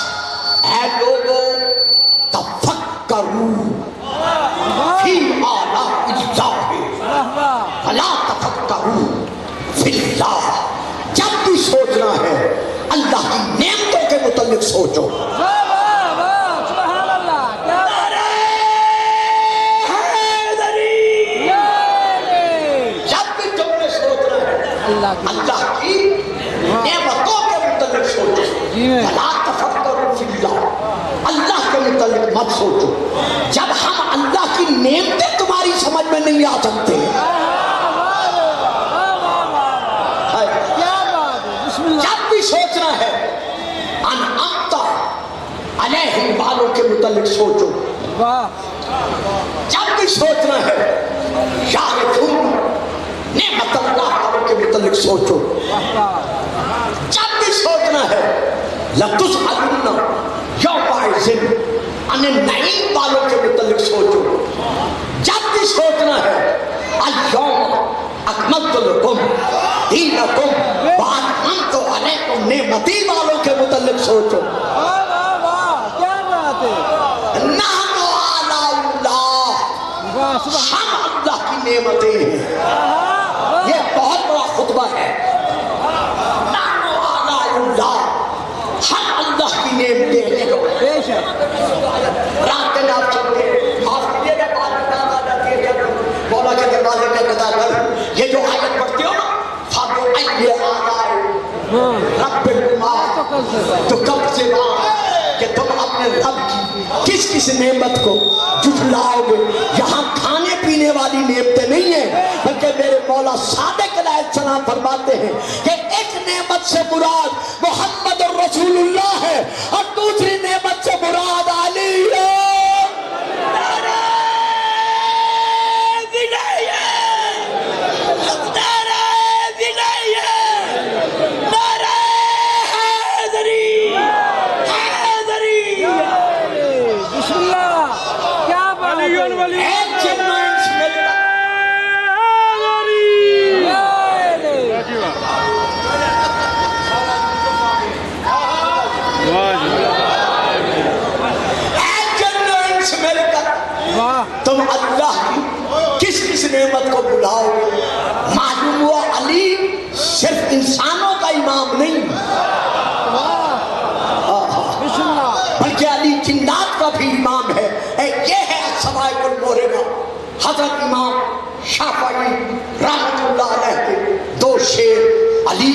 [SPEAKER 1] اے لوگوں, تفکروا فی آلاء اللہ ولا تفکروا فی اللہ. جب بھی سوچنا ہے اللہ کی نعمتوں کے متعلق سوچو. جب بھی تم نے سوچنا ہے اللہ کی نعمتوں کے متعلق سوچو. ولا تفکروا فی اللہ, اللہ کے متعلق مت سوچو. جب ہم اللہ کی نعمتیں تمہاری سمجھ میں نہیں آ سکتے, جب بھی سوچنا ہے انعمت علیہم والوں کے متعلق سوچو. جب بھی سوچنا ہے یعرفون نعمت اللہ والوں کے متعلق سوچو. جب بھی سوچنا ہے لتسألن یومئذ عن النعیم والوں کے متعلق سوچو. جب بھی سوچنا ہے الیوم اکملت لکم دینکم واتممت علیکم نعمتی والوں کے متعلق سوچو. نحن آلاء اللہ, ہم اللہ کی نعمتیں ہیں. یہ بہت بڑا خطبہ ہے. نحن آلاء اللہ, ہم اللہ کی نعمتیں ہیں. رات کے نام چلتے ہیں, معاف کیجیے گا بات بتا جاتی ہے جب مولا کے دروازے میں قضا کر یہ جو آیت پڑھتے ہو نا فَبِأَيِّ آلَاءِ رَبِّكُمَا تُكَذِّبَانِ, کہ تم اپنے رب کی کس کس نعمت کو جھٹلاؤ گے. یہاں کھانے پینے والی نعمتیں نہیں ہیں, بلکہ میرے مولا صادق علیہ السلام فرماتے ہیں کہ ایک نعمت سے مراد محمد رسول اللہ ہے اور دوسری نعمت سے مراد علی ہے. تم اللہ کی کس کس نعمت کو بلاؤ گے. معلوم ہوا علی صرف انسانوں کا امام نہیں, بلکہ علی جنات کا بھی امام ہے. یہ ہے سوائے الموربہ حضرت امام شافعی رحمۃ اللہ علیہ کے دو شعر. علی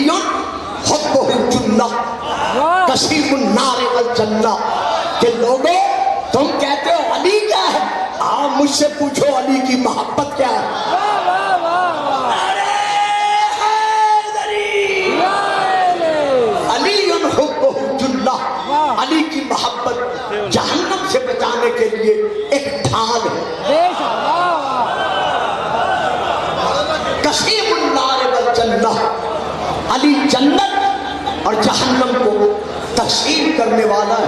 [SPEAKER 1] حبہ الجنہ کثیر النار والجنہ. کہ لوگوں تم کہتے ہو علی کیا ہے, آؤ مجھ سے پوچھو علی کی محبت کیا ہے. علی حبہ الجنہ, علی کی محبت جہنم سے بچانے کے لیے ایک ڈھال ہے. کثیر النار والجنہ, علی جنت اور جہنم کو تقسیم کرنے والا ہے.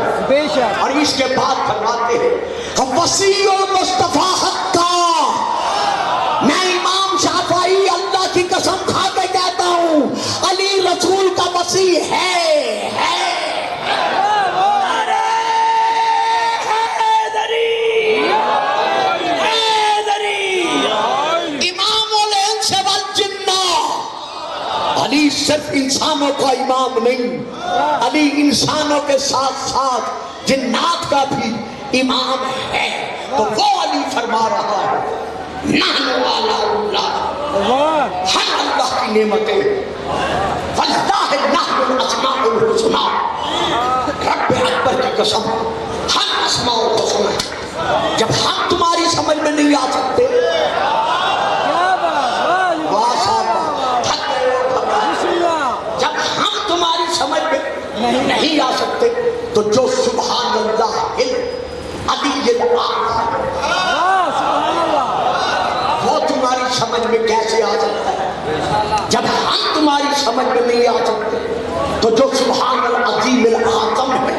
[SPEAKER 1] اور اس کے بعد فرماتے ہیں وسیع المصطفیٰ حقا, میں امام شافعی اللہ کی قسم کھا کے کہتا ہوں علی رسول کا وسیع ہے. امام الانس والجنہ, علی صرف انسانوں کا امام نہیں, علی انسانوں کے ساتھ ساتھ جنات کا بھی امام ہے. تو وہ علی فرما رہا ہے نحن آلاء اللہ, ہم اللہ کی نعمتیں. واللہ نحن الاسماء الحسنى, رب اکبر کی قسم ہم اسماء الحسنى ہیں. جب ہم تمہاری سمجھ میں نہیں آ سکتے, جب ہم تمہاری سمجھ میں نہیں آ سکتے تو جو سبحان العظیم العظم ہے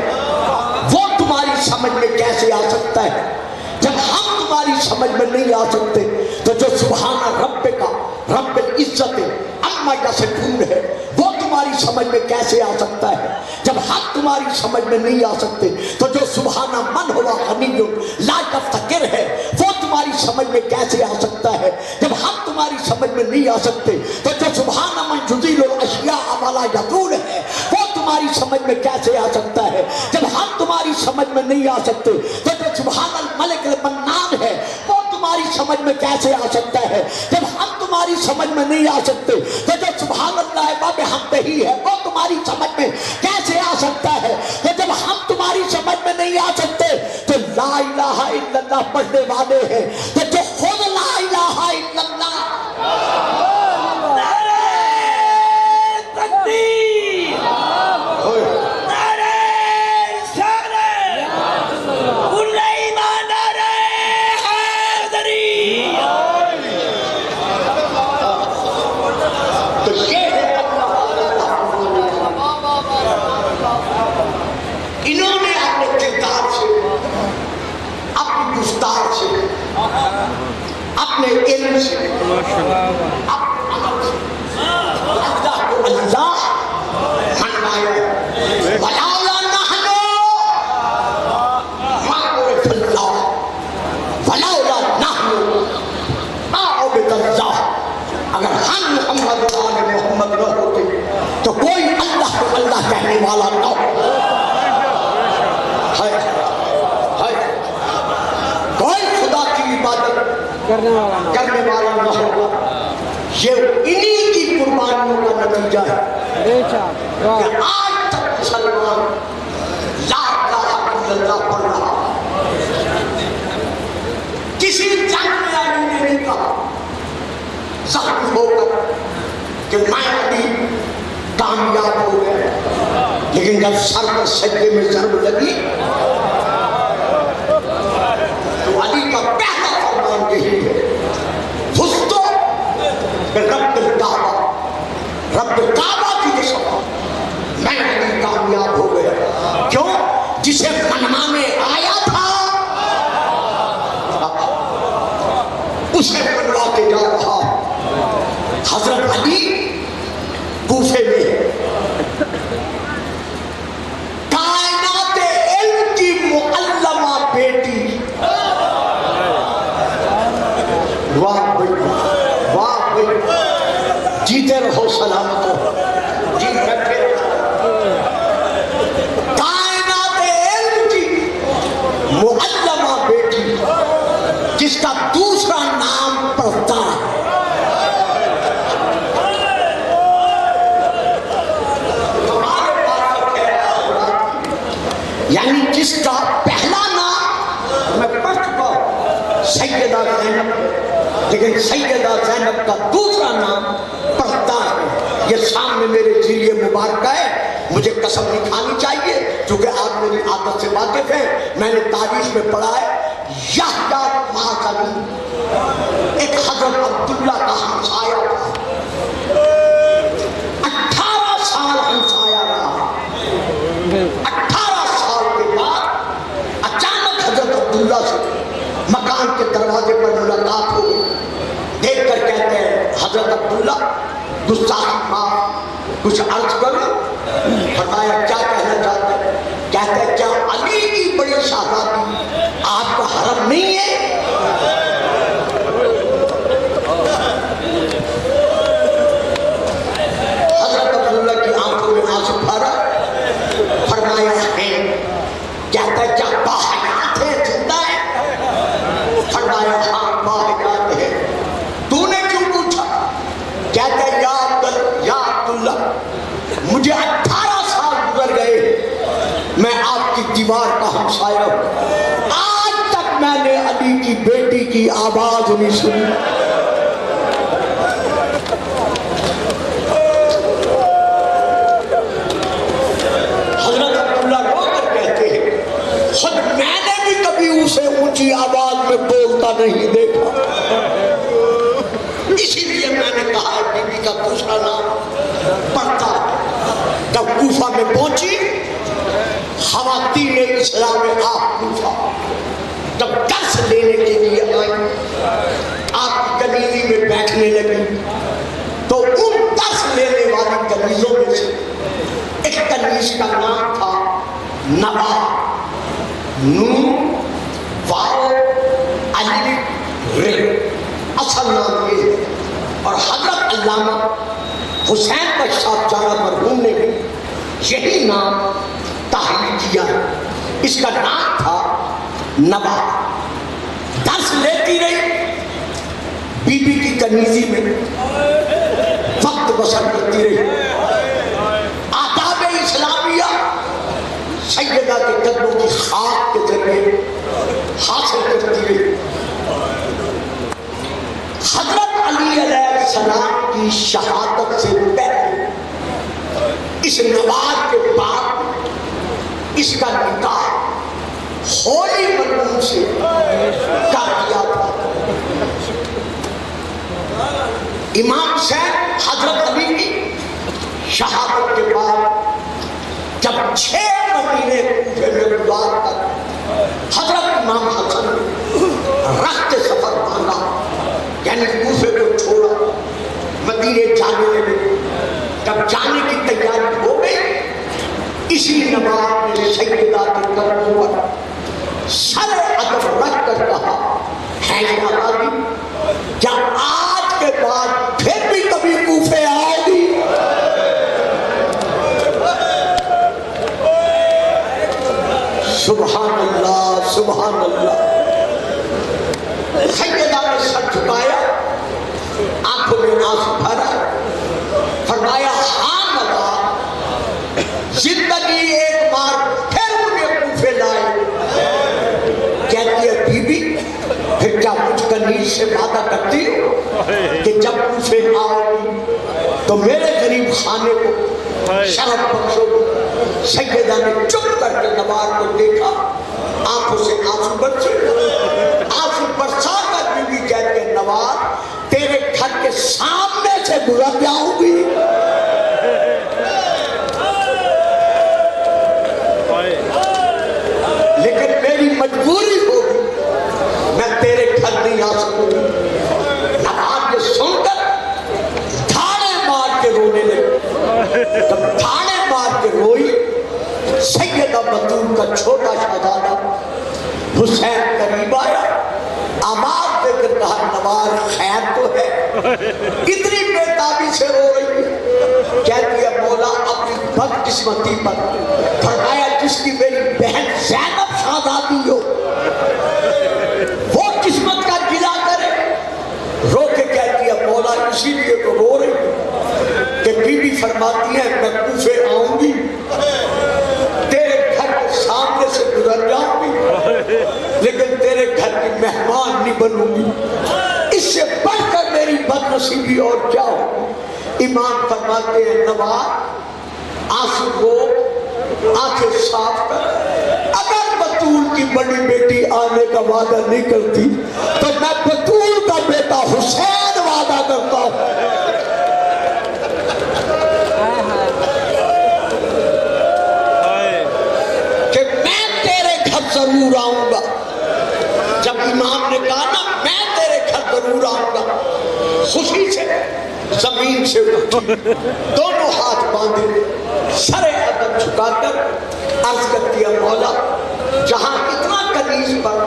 [SPEAKER 1] وہ تمہاری سمجھ میں کیسے آ سکتا ہے؟ جب ہم تمہاری سمجھ میں نہیں آ سکتے تو جو سبحان رب کا رب العزت اما یصفون ہے وہ تمہاری سمجھ میں کیسے آ سکتا ہے؟ جب ہم تمہاری سمجھ میں نہیں آ سکتے تو جو سبحان من ہوا غنی لا یفتقر ہے وہ تمہاری سمجھ میں کیسے آ سکتا ہے؟ جب ہم تمہاری سمجھ میں نہیں آ سکتے تو جو سبحان من یذیل الاشیاء ولا یذول ہے وہ تمہاری سمجھ میں کیسے آ سکتا ہے؟ جب ہم تمہاری سمجھ میں نہیں آ سکتے تو جو سبحان الملک المنان ہے وہ تمہاری سمجھ میں کیسے آ سکتا ہے؟ جب ہم تمہاری سمجھ میں نہیں آ سکتے تو جو سبحان اللہ وبحمدہ ہے وہ تمہاری سمجھ میں کیسے آ سکتا ہے؟ تو جب ہم تمہاری سمجھ میں نہیں آ سکتے تو لا الہ الا اللہ پڑھنے والے ہیں تو جو خود لا الہ الا اللہ اپنے علم سے اپنے عمل سے اللہ کو اللہ منوایا وَلَوْلَا نَحْنُ مَا عُرِفَ اللَّهُ وَلَوْلَا نَحْنُ مَا عُبِدَ اللَّهُ اگر ہم محمد و آل محمد نہ ہوتے تو کوئی اللہ کو اللہ کہنے والا نہ ہو کوئی خدا کی عبادت کرنے والا نہ ہوگا. یہ انہی کی قربانیوں کا نتیجہ ہے کہ آج تک مسلمان لا الہ الا اللہ پڑھ رہا. کسی جنگ میں علی نے نہیں کہا زخمی ہو کر کہ میں ابھی کامیاب ہو گیا، لیکن جب سر پر سجدے میں ضرب لگی تو علی کا پہلا فرمان یہی ہے فزتو برب الکعبہ، رب کعبہ کی قسم میں علی کامیاب ہو گیا. کیوں؟ جسے منوانے آیا تھا اسے منوا کے جا رہا. حضرت علی کوفے میں کائنات علم کی معلمہ بیٹی، واہ بھائی جیتے رہو سلامت ہو جی بیٹھے. کائنات علم کی معلمہ بیٹی جس کا دوسرا نام پڑھتا ہے، یعنی جس کا پہلا نام میں پڑھ چکا ہوں سیدہ زینب، لیکن سیدہ زینب کا دوسرا نام پڑھتا ہے. یہ سامنے میرے ذریعے مبارکہ ہے، مجھے قسم نہیں کھانی چاہیے چونکہ آپ میری عادت سے واقف ہیں. میں نے تاریخ میں پڑھا ہے یحییٰ مہاجری ایک حضرت عبداللہ کا ہمسایہ تھا، 18 سال ہمسایہ رہا. 18 سال کے بعد اچانک حضرت عبداللہ سے مکان کے دروازے پر ملاقات ہو گئی. دیکھ کر کہتے ہیں حضرت عبداللہ گستاخی معاف، کچھ عرض کرو. فرمایا کیا کہنا چاہتے ہیں؟ کہتے ہیں کیا علی کی بڑی شہزادی آپ کا حرم نہیں ہے؟ حضرت عبداللہ کی آنکھوں میں آنسو بھرا. فرمایا ہے. کہتا ہے کیا باحیات ہے، زندہ ہے؟ فرمایا ہاں باحیات ہے. تو نے کیوں پوچھا؟ کہتا ہے یا عبداللہ مجھے 18 سال گزر گئے، میں آپ کی دیوار کا ہمسایہ ہوں، آج تک میں نے علی کی بیٹی کی آواز نہیں سنی. حضرت عبداللہ رو کر کہتے ہیں خود میں نے بھی کبھی اسے اونچی آواز میں بولتا نہیں دیکھا. اسی لیے میں نے کہا بی بی کا دوسرا نام پڑھتا. جب کوفہ میں پہنچی خواتین اسلام آپ کوفہ جب درس لینے کے لیے آئی آپ کی کنیزی میں بیٹھنے لگی تو ان درس لینے والی کنیزوں میں سے ایک کنیز کا نام تھا نبا. نون واو الف رے اصل نام یہ ہے. اور حضرت علامہ حسین بخش صاحب جانا مرحوم نے بھی یہی نام تحریر کیا. اس کا نام تھا نبا. درس لیتی رہی بی بی کی کنیزی میں وقت بسر کرتی رہی. آداب اسلامیہ سیدہ کے قدموں کی خاک کے ذریعے حاصل کرتی رہی. حضرت علی علیہ السلام کی شہادت سے پہلے اس نواز کے بعد اس کا نکاح ہولی مرحوم سے کر دیا تھا. امام حسین حضرت علی کی شہادت کے بعد جب 6 مہینے کوفے میں گزار کر حضرت امام حسن رخت سفر باندھا یعنی کوفے کو چھوڑا مدینے جانے لگے. جب جانے کی تیاری ہو گئی اسی نماز میں سیدہ کے قدموں پر سر ادب رکھ کر کہا ہے شہزادی کیا آج کے بعد پھر بھی کبھی کوفے آؤ گی؟ سبحان اللہ سبحان اللہ. سیدہ نے سر جھکایا آنکھوں میں آنسو بھرا فرمایا ہاں نبا زندگی ایک بار پھر مجھے کوفے لائے. کہتی ہے بی بی پھر کیا مجھ کنیز سے وعدہ کرتی ہو کہ جب کوفے آؤ گی تو میرے غریب خانے کو شرف بخشو گی؟ سیدہ نے چپ کر کے نوار کو دیکھا آنکھوں سے آنسو برسے. آنسو برسا کر بی بی کہتے ہیں نوار تیرے گھر کے سامنے سے گزر جاؤں گی. لیکن میری مجبوری ہوگی میں تیرے گھر نہیں آ سکوں گی. نوار یہ سن کر دھاڑے مار کے رونے لگے. جب دھاڑے مار کے روئی سیدہ بطول کا چھوٹا شہزادہ حسین قریب آیا آواز دے کر کہا نوار خیر تو ہے؟ اتنی بےتابی سے رو رہی ہے. کہتی ہے مولا اپنی بدقسمتی پر فرمایا جس کی میری بہن زینب شہزادی ہو وہ قسمت کا گلہ کرے. رو کے کہتی ہے مولا اسی لیے تو رو رہی ہے کہ بی بی فرماتی ہے میں کوفے آؤں گی تیرے گھر کے سامنے سے گزر جاؤں گی لیکن تیرے گھر کی مہمان نہیں بنوں گی. اس سے بڑھ کر میری بد نصیبی اور کیا ہو. امام فرماتے ہیں نوار آنسو رو آنکھیں صاف کر. اگر بطول کی بڑی بیٹی آنے کا وعدہ نہیں کرتی تو میں بطول کا بیٹا حسین وعدہ کرتا ہوں. کہ میں تیرے گھر ضرور آؤں گا. جب امام نے کہا نا میں تیرے گھر ضرور آؤں گا خوشی سے زمین سے اٹھی دونوں ہاتھ باندھے سر ادب جھکا کر عرض کرتی ہے مولا جہاں اتنا کنیز پر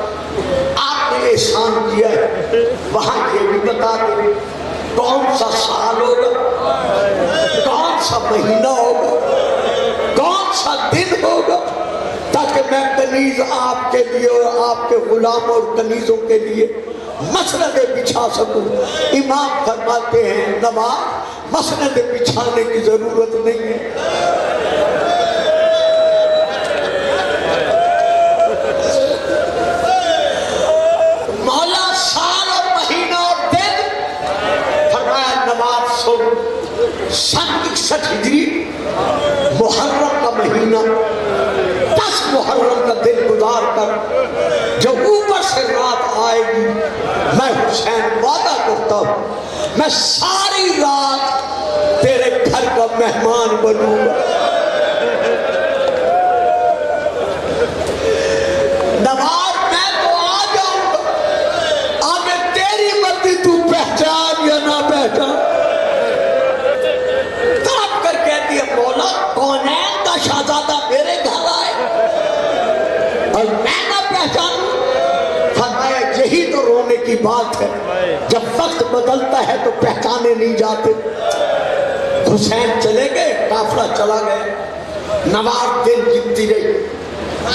[SPEAKER 1] آپ نے احسان کیا ہے وہاں یہ بھی بتا دیں کون سا سال ہوگا کون سا مہینہ ہوگا کون سا دن ہوگا تاکہ میں کنیز آپ کے لیے اور آپ کے غلام اور کنیزوں کے لیے مسندیں بچھا سکوں. امام فرماتے ہیں نوار مسندیں بچھانے کی ضرورت نہیں ہے. مولا سال اور مہینہ اور دن فرمایا نوار سن سن 61 ہجری محرم کا مہینہ 10 محرم کا دن گزار کر جب اوپر سے رات آئے گی میں حسین وعدہ کرتا ہوں میں ساری رات مہمان بنوں گا۔ نواب میں تو آ جاؤں گا، آگے تیری مرضی، تو پہچان یا نہ پہچان۔ تڑپ کر کہتی ہے مولا کونین کا شہزادہ میرے گھر آئے اور میں نہ پہچانوں؟ فرمایا یہی تو رونے کی بات ہے، جب وقت بدلتا ہے تو پہچانے نہیں جاتے۔ حسین چلے گئے، قافلہ چلا گیا، نواب دن گنتی رہی۔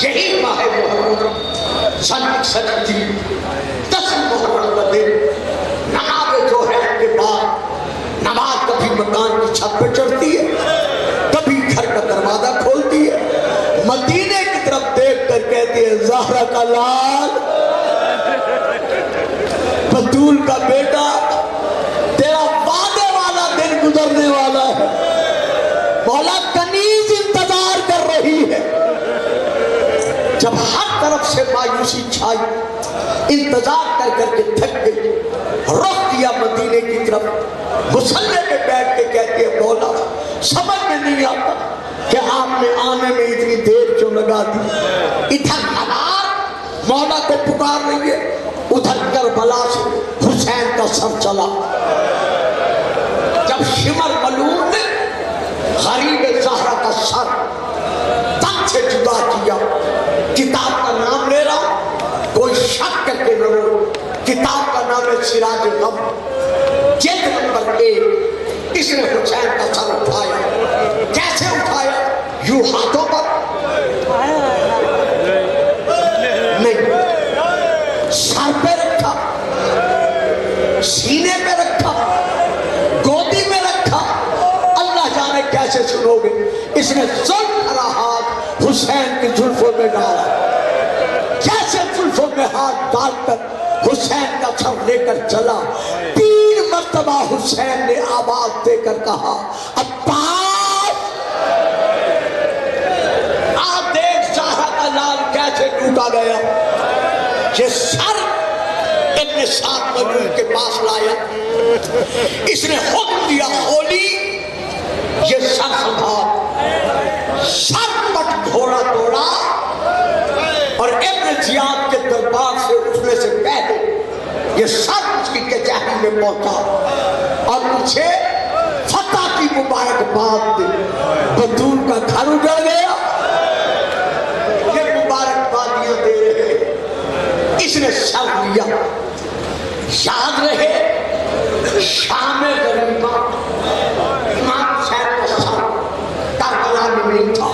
[SPEAKER 1] یہی ماہ محرم سن 61 10 محرم کا دن، نواب جو ہے کے بعد نواب کبھی مکان کی چھت پہ چڑھتی ہے، کبھی گھر کا دروازہ کھولتی ہے، مدینے کی طرف دیکھ کر کہتی ہے زہرا کا لال، بطول کا بیٹا، تیرا وعدے والا دن گزرنے والا ہے، مولا کنیز انتظار کر رہی ہے۔ جب ہر طرف سے مایوسی چھائی، انتظار کر کر کے تھک گئی، رخ کیا مدینے کی طرف، مصلی پہ بیٹھ کے کہتی ہے مولا سمجھ میں نہیں آتا کہ آپ نے آنے میں اتنی دیر کیوں لگا دی۔ ادھر نواب مولا کو پکار رہی ہے، ادھر کربلا سے حسین کا سر چلا۔ جب شمر ملعون نے غریب زہرا کا سر تن سے جدا کیا، کتاب کا نام لے رہا، کوئی شک کر کے نہ لو، کتاب کا نام ہے سراج غم، جلد نمبر 1۔ اس نے حسین کا سر اٹھایا، کیسے اٹھایا؟ یوں ہاتھوں پر نہیں، سر پہ رکھا، سینے پہ رکھا، گودی میں رکھا، اللہ جانے کیسے سنو گے۔ اس نے زلف بھرا ہاتھ حسین کی زلفوں میں ڈالا، جیسے زلفوں میں ہاتھ ڈال کر حسین کا سر لے کر چلا، 3 مرتبہ حسین نے آواز دے کر کہا عباس۔ آپ دیکھ زہرا کا لال کیسے ٹوٹا گیا۔ یہ سر ابن سعد مجنون کے پاس لایا، اس نے حکم دیا ہولی یہ سر سنبھال، سر پٹ گھوڑا توڑا اور ابن زیاد کے دربار سے اٹھنے سے پہلے یہ سر اس کی کچہری میں پہنچا اور مجھے فتح کی مبارکباد دی۔ بطول کا گھر اجڑ گیا، یہ مبارکبادیاں دے رہے، اس نے سر لیا۔ یاد رہے شام غریبہ امام حسین کا سر کربلا میں نہیں تھا۔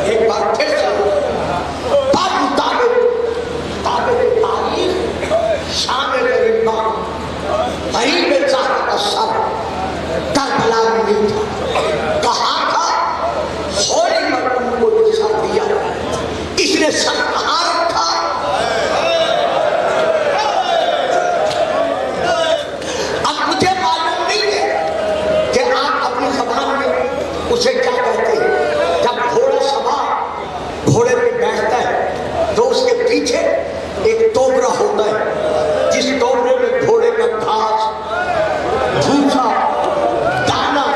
[SPEAKER 1] ایک بار پھر سے باب مطابق تاریخ شام غریبہ غریب زہرا کا سر کربلا میں نہیں تھا، کہاں تھا؟ ہولی مرحوم کو جو سر دیا، اس نے سر کہاں رکھا؟ اب مجھے معلوم نہیں ہے کہ آپ اپنی زبان میں اسے کیا کہتے ہیں۔ جب گھوڑا سوار گھوڑے پہ بیٹھتا ہے تو اس کے پیچھے ایک توبرا ہوتا ہے، جس توبرے میں گھوڑے کا گھاس، بھوسا، دانا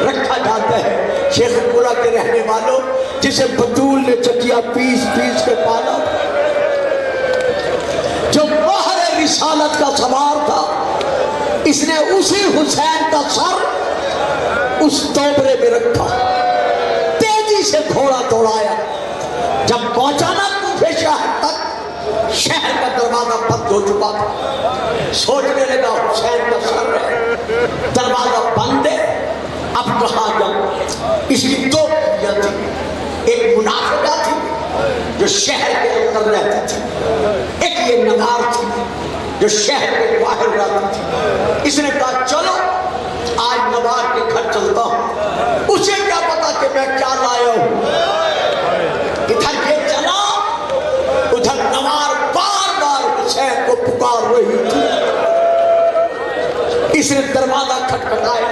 [SPEAKER 1] رکھا جاتا ہے۔ شیخ پورا کے رہنے والوں، جسے بطول نے چکیا پیس پیس کے پالا، جو مہر رسالت کا سوار تھا، اس نے اسی حسین کا سر اس توبرے میں رکھا، تیزی سے گھوڑا دوڑایا۔ جب پہنچا نا کوفہ شہر تک، شہر کا دروازہ بند ہو چکا تھا۔ سوچنے لگا حسین کا سر ہے، دروازہ بند ہے، اب کہاں جاؤں؟ اس کی 2 بیویاں تھیں، ایک منافقہ تھی جو شہر کے اندر رہتی تھی، ایک یہ نگار تھی جو شہر کے باہر رہتی تھی۔ اس نے کہا چلو آج نوار کے گھر چلتا ہوں، اسے کیا پتا کہ میں کیا لایا ہوں۔ ادھر یہ چلا، ادھر نوار بار بار حسین کو پکار رہی تھی۔ اس نے دروازہ کھٹکھٹایا،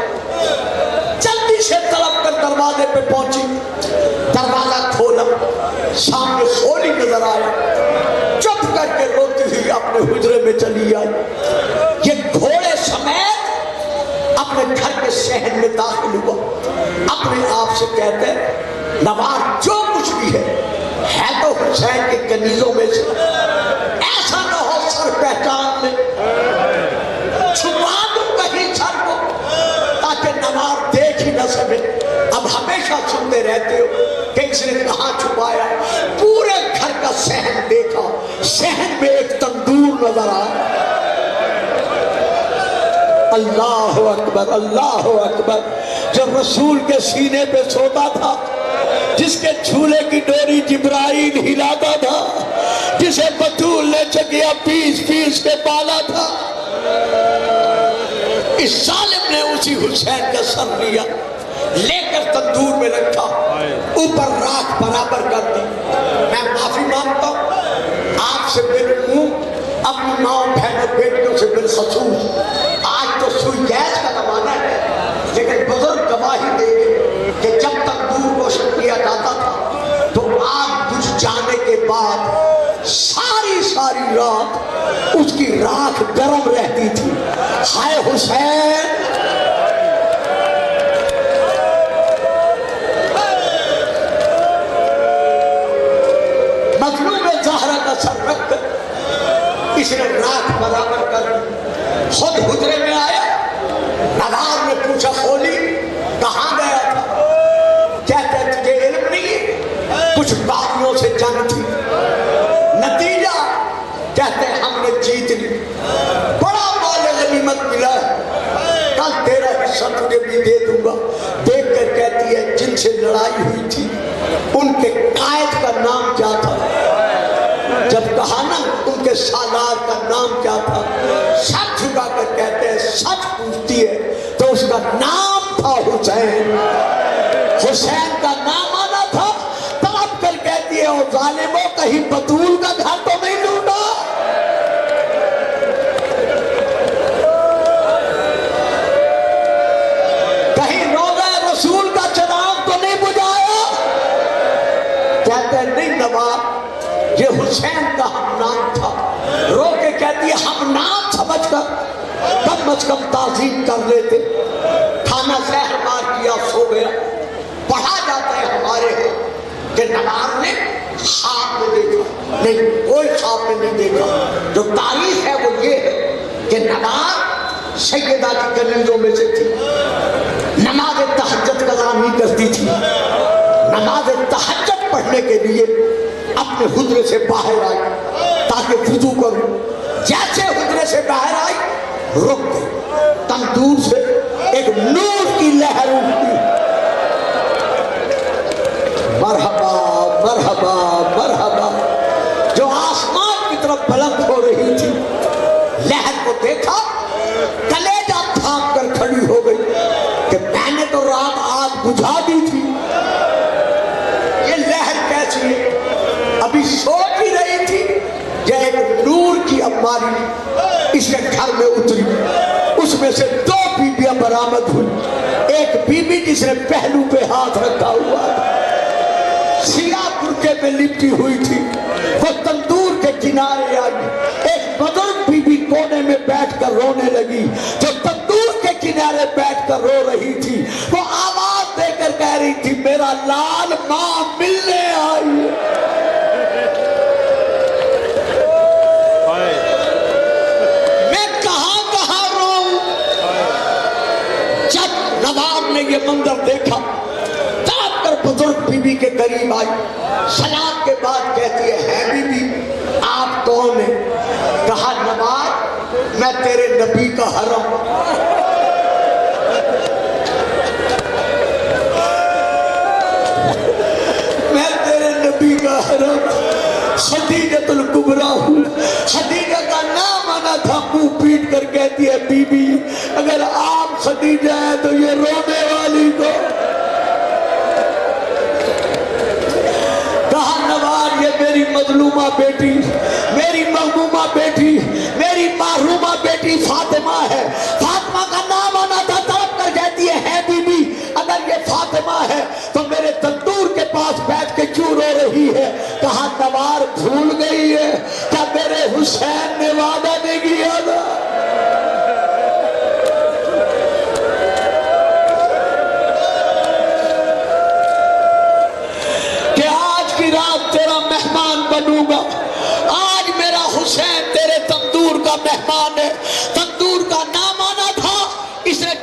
[SPEAKER 1] جلدی سے طلب کر دروازے پہ پہنچی، دروازہ کھولا، سامنے ہولی نظر آیا، چپ کر کے روتی ہوئی اپنے حجرے میں چلی آئی۔ یہ گھوڑے سمیت اپنے گھر کے صحن میں داخل ہوا، اپنے آپ سے کہتے ہیں نوار جو کچھ بھی ہے تو حسین کے کنیزوں میں سے، ایسا نہ ہو سر پہچان لے، چھپا دوں کہیں سر کو تاکہ نوار دیکھ ہی نہ سکے۔ اب ہمیشہ سنتے رہتے ہو کہ اس نے کہاں چھپایا، پورے گھر کا صحن دیکھا، صحن میں ایک تندور نظر آیا۔ اللہ اکبر اللہ اکبر، جو رسول کے سینے پہ سوتا تھا، جس کے جھولے کی ڈوری جبرائیل ہلاتا تھا، جسے بطول نے چکیا پیس پیس کے پالا تھا، اس ظالم نے اسی حسین کا سر لیا، لے کر تندور میں رکھا، اوپر راکھ برابر کر دی۔ میں معافی مانگتا ہوں آپ سے بالمنہ، اپنی ماں بہنوں بیٹیوں سے بالخصوص، آج تو سوئی گیس کا زمانہ ہے، لیکن بزرگ گواہی دے گے کہ جب تک دور روشن کیا جاتا تھا تو آگ بجھ جانے کے بعد ساری رات اس کی راکھ گرم رہتی تھی۔ ہائے حسین، مظلوم زہرا کا سر رکھ کر اس نے راکھ برابر کر خود حجرے میں آیا۔ نواب نے پوچھا خولی کہاں گیا تھا؟ کہتے تجھے علم نہیں ہے، کچھ باغیوں سے جنگ تھی، نتیجہ کہتے ہم نے جیت لی، بڑا مال غنیمت ملا ہے، کل تیرا حصہ تجھے بھی دے دوں گا۔ دیکھ کر کہتی ہے جن سے لڑائی ہوئی تھی ان کے قائد کا نام کیا تھا؟ جب کہا نا ان کے سالار کا نام کیا تھا، سر جھکا کر کہتے ہیں سچ پوچھتی ہے تو اس کا نام تھا حسین، حسین کا نام آنا تھا۔ تڑپ کر کہتی ہے او ظالموں، کہیں بطول کا گھر تو نہیں لوٹا؟ کہیں روضہ رسول کا چراغ تو نہیں بجھایا؟ کہتے ہیں نہیں نواب، یہ حسین کا ہم نام تھا۔ رو کے کہتی ہے ہم نام سمجھ کر کم از کم تعظیم کر لیتے، کھانا زہر مار کیا سو گیا۔ پڑھا جاتا ہے ہمارے ہاں کہ نواب نے خواب میں دیکھا، نہیں کوئی خواب میں نہیں دیکھا۔ جو تاریخ ہے وہ یہ ہے کہ نواب سیدہ کی کنیزوں میں سے تھی، نماز تہجد قضا نہیں کرتی تھی، نماز تہجد پڑھنے کے لیے اپنے حجرے سے باہر آئی تاکہ وضو کروں۔ جیسے حجرے سے باہر آئی رک گئی، تندور سے ایک نور کی لہر اٹھی، مرحبا مرحبا مرحبا، جو آسمان کی طرف بلند ہو رہی تھی۔ لہر کو دیکھا، کلیجہ تھام کر کھڑی ہو گئی کہ میں نے تو رات آگ بجھا دی تھی، یہ لہر کیسی ہے؟ ابھی سوچ ہی رہی تھی کہ ایک نور کی اماری اس کے گھر میں اتری، اس میں سے 2 بیویاں برآمد ہوئی۔ ایک بیوی جس نے پہلو پہ ہاتھ رکھا ہوا، سیاہ برقعے میں لپٹی ہوئی تھی، وہ تندور کے کنارے آئی۔ ایک بزرگ بیوی کونے میں بیٹھ کر رونے لگی، جو تندور کے کنارے بیٹھ کر رو رہی تھی، وہ آواز دے کر کہہ رہی تھی میرا لال ماں ملنے آئی۔ نواب نے یہ منظر دیکھا، تڑپ کر بزرگ بی بی کے قریب آئی، سلام کے بعد کہتی ہے بی بی آپ کون ہیں؟ کہا نواب میں تیرے نبی کا حرم، میں تیرے نبی کا حرم خدیجۃ الکبریٰ ہوں۔ خدیجہ کا نام آنا تھا، منہ پیٹ کر کہتی ہے بی بی اگر آپ خدیجہ ہے تو یہ رونے والی کو کہا نواب یہ میری مظلومہ بیٹی، میری مغمومہ بیٹی، میری محرومہ بیٹی فاطمہ ہے۔ فاطمہ کا نام آنا تھا، تڑپ کر کہتی ہے بی بی اگر یہ فاطمہ ہے تو میرے تندور کے پاس بیٹھ کے کیوں رو رہی ہے؟ کہا نوار بھول گئی ہے کیا میرے حسین نے وعدہ نہیں کیا تھا؟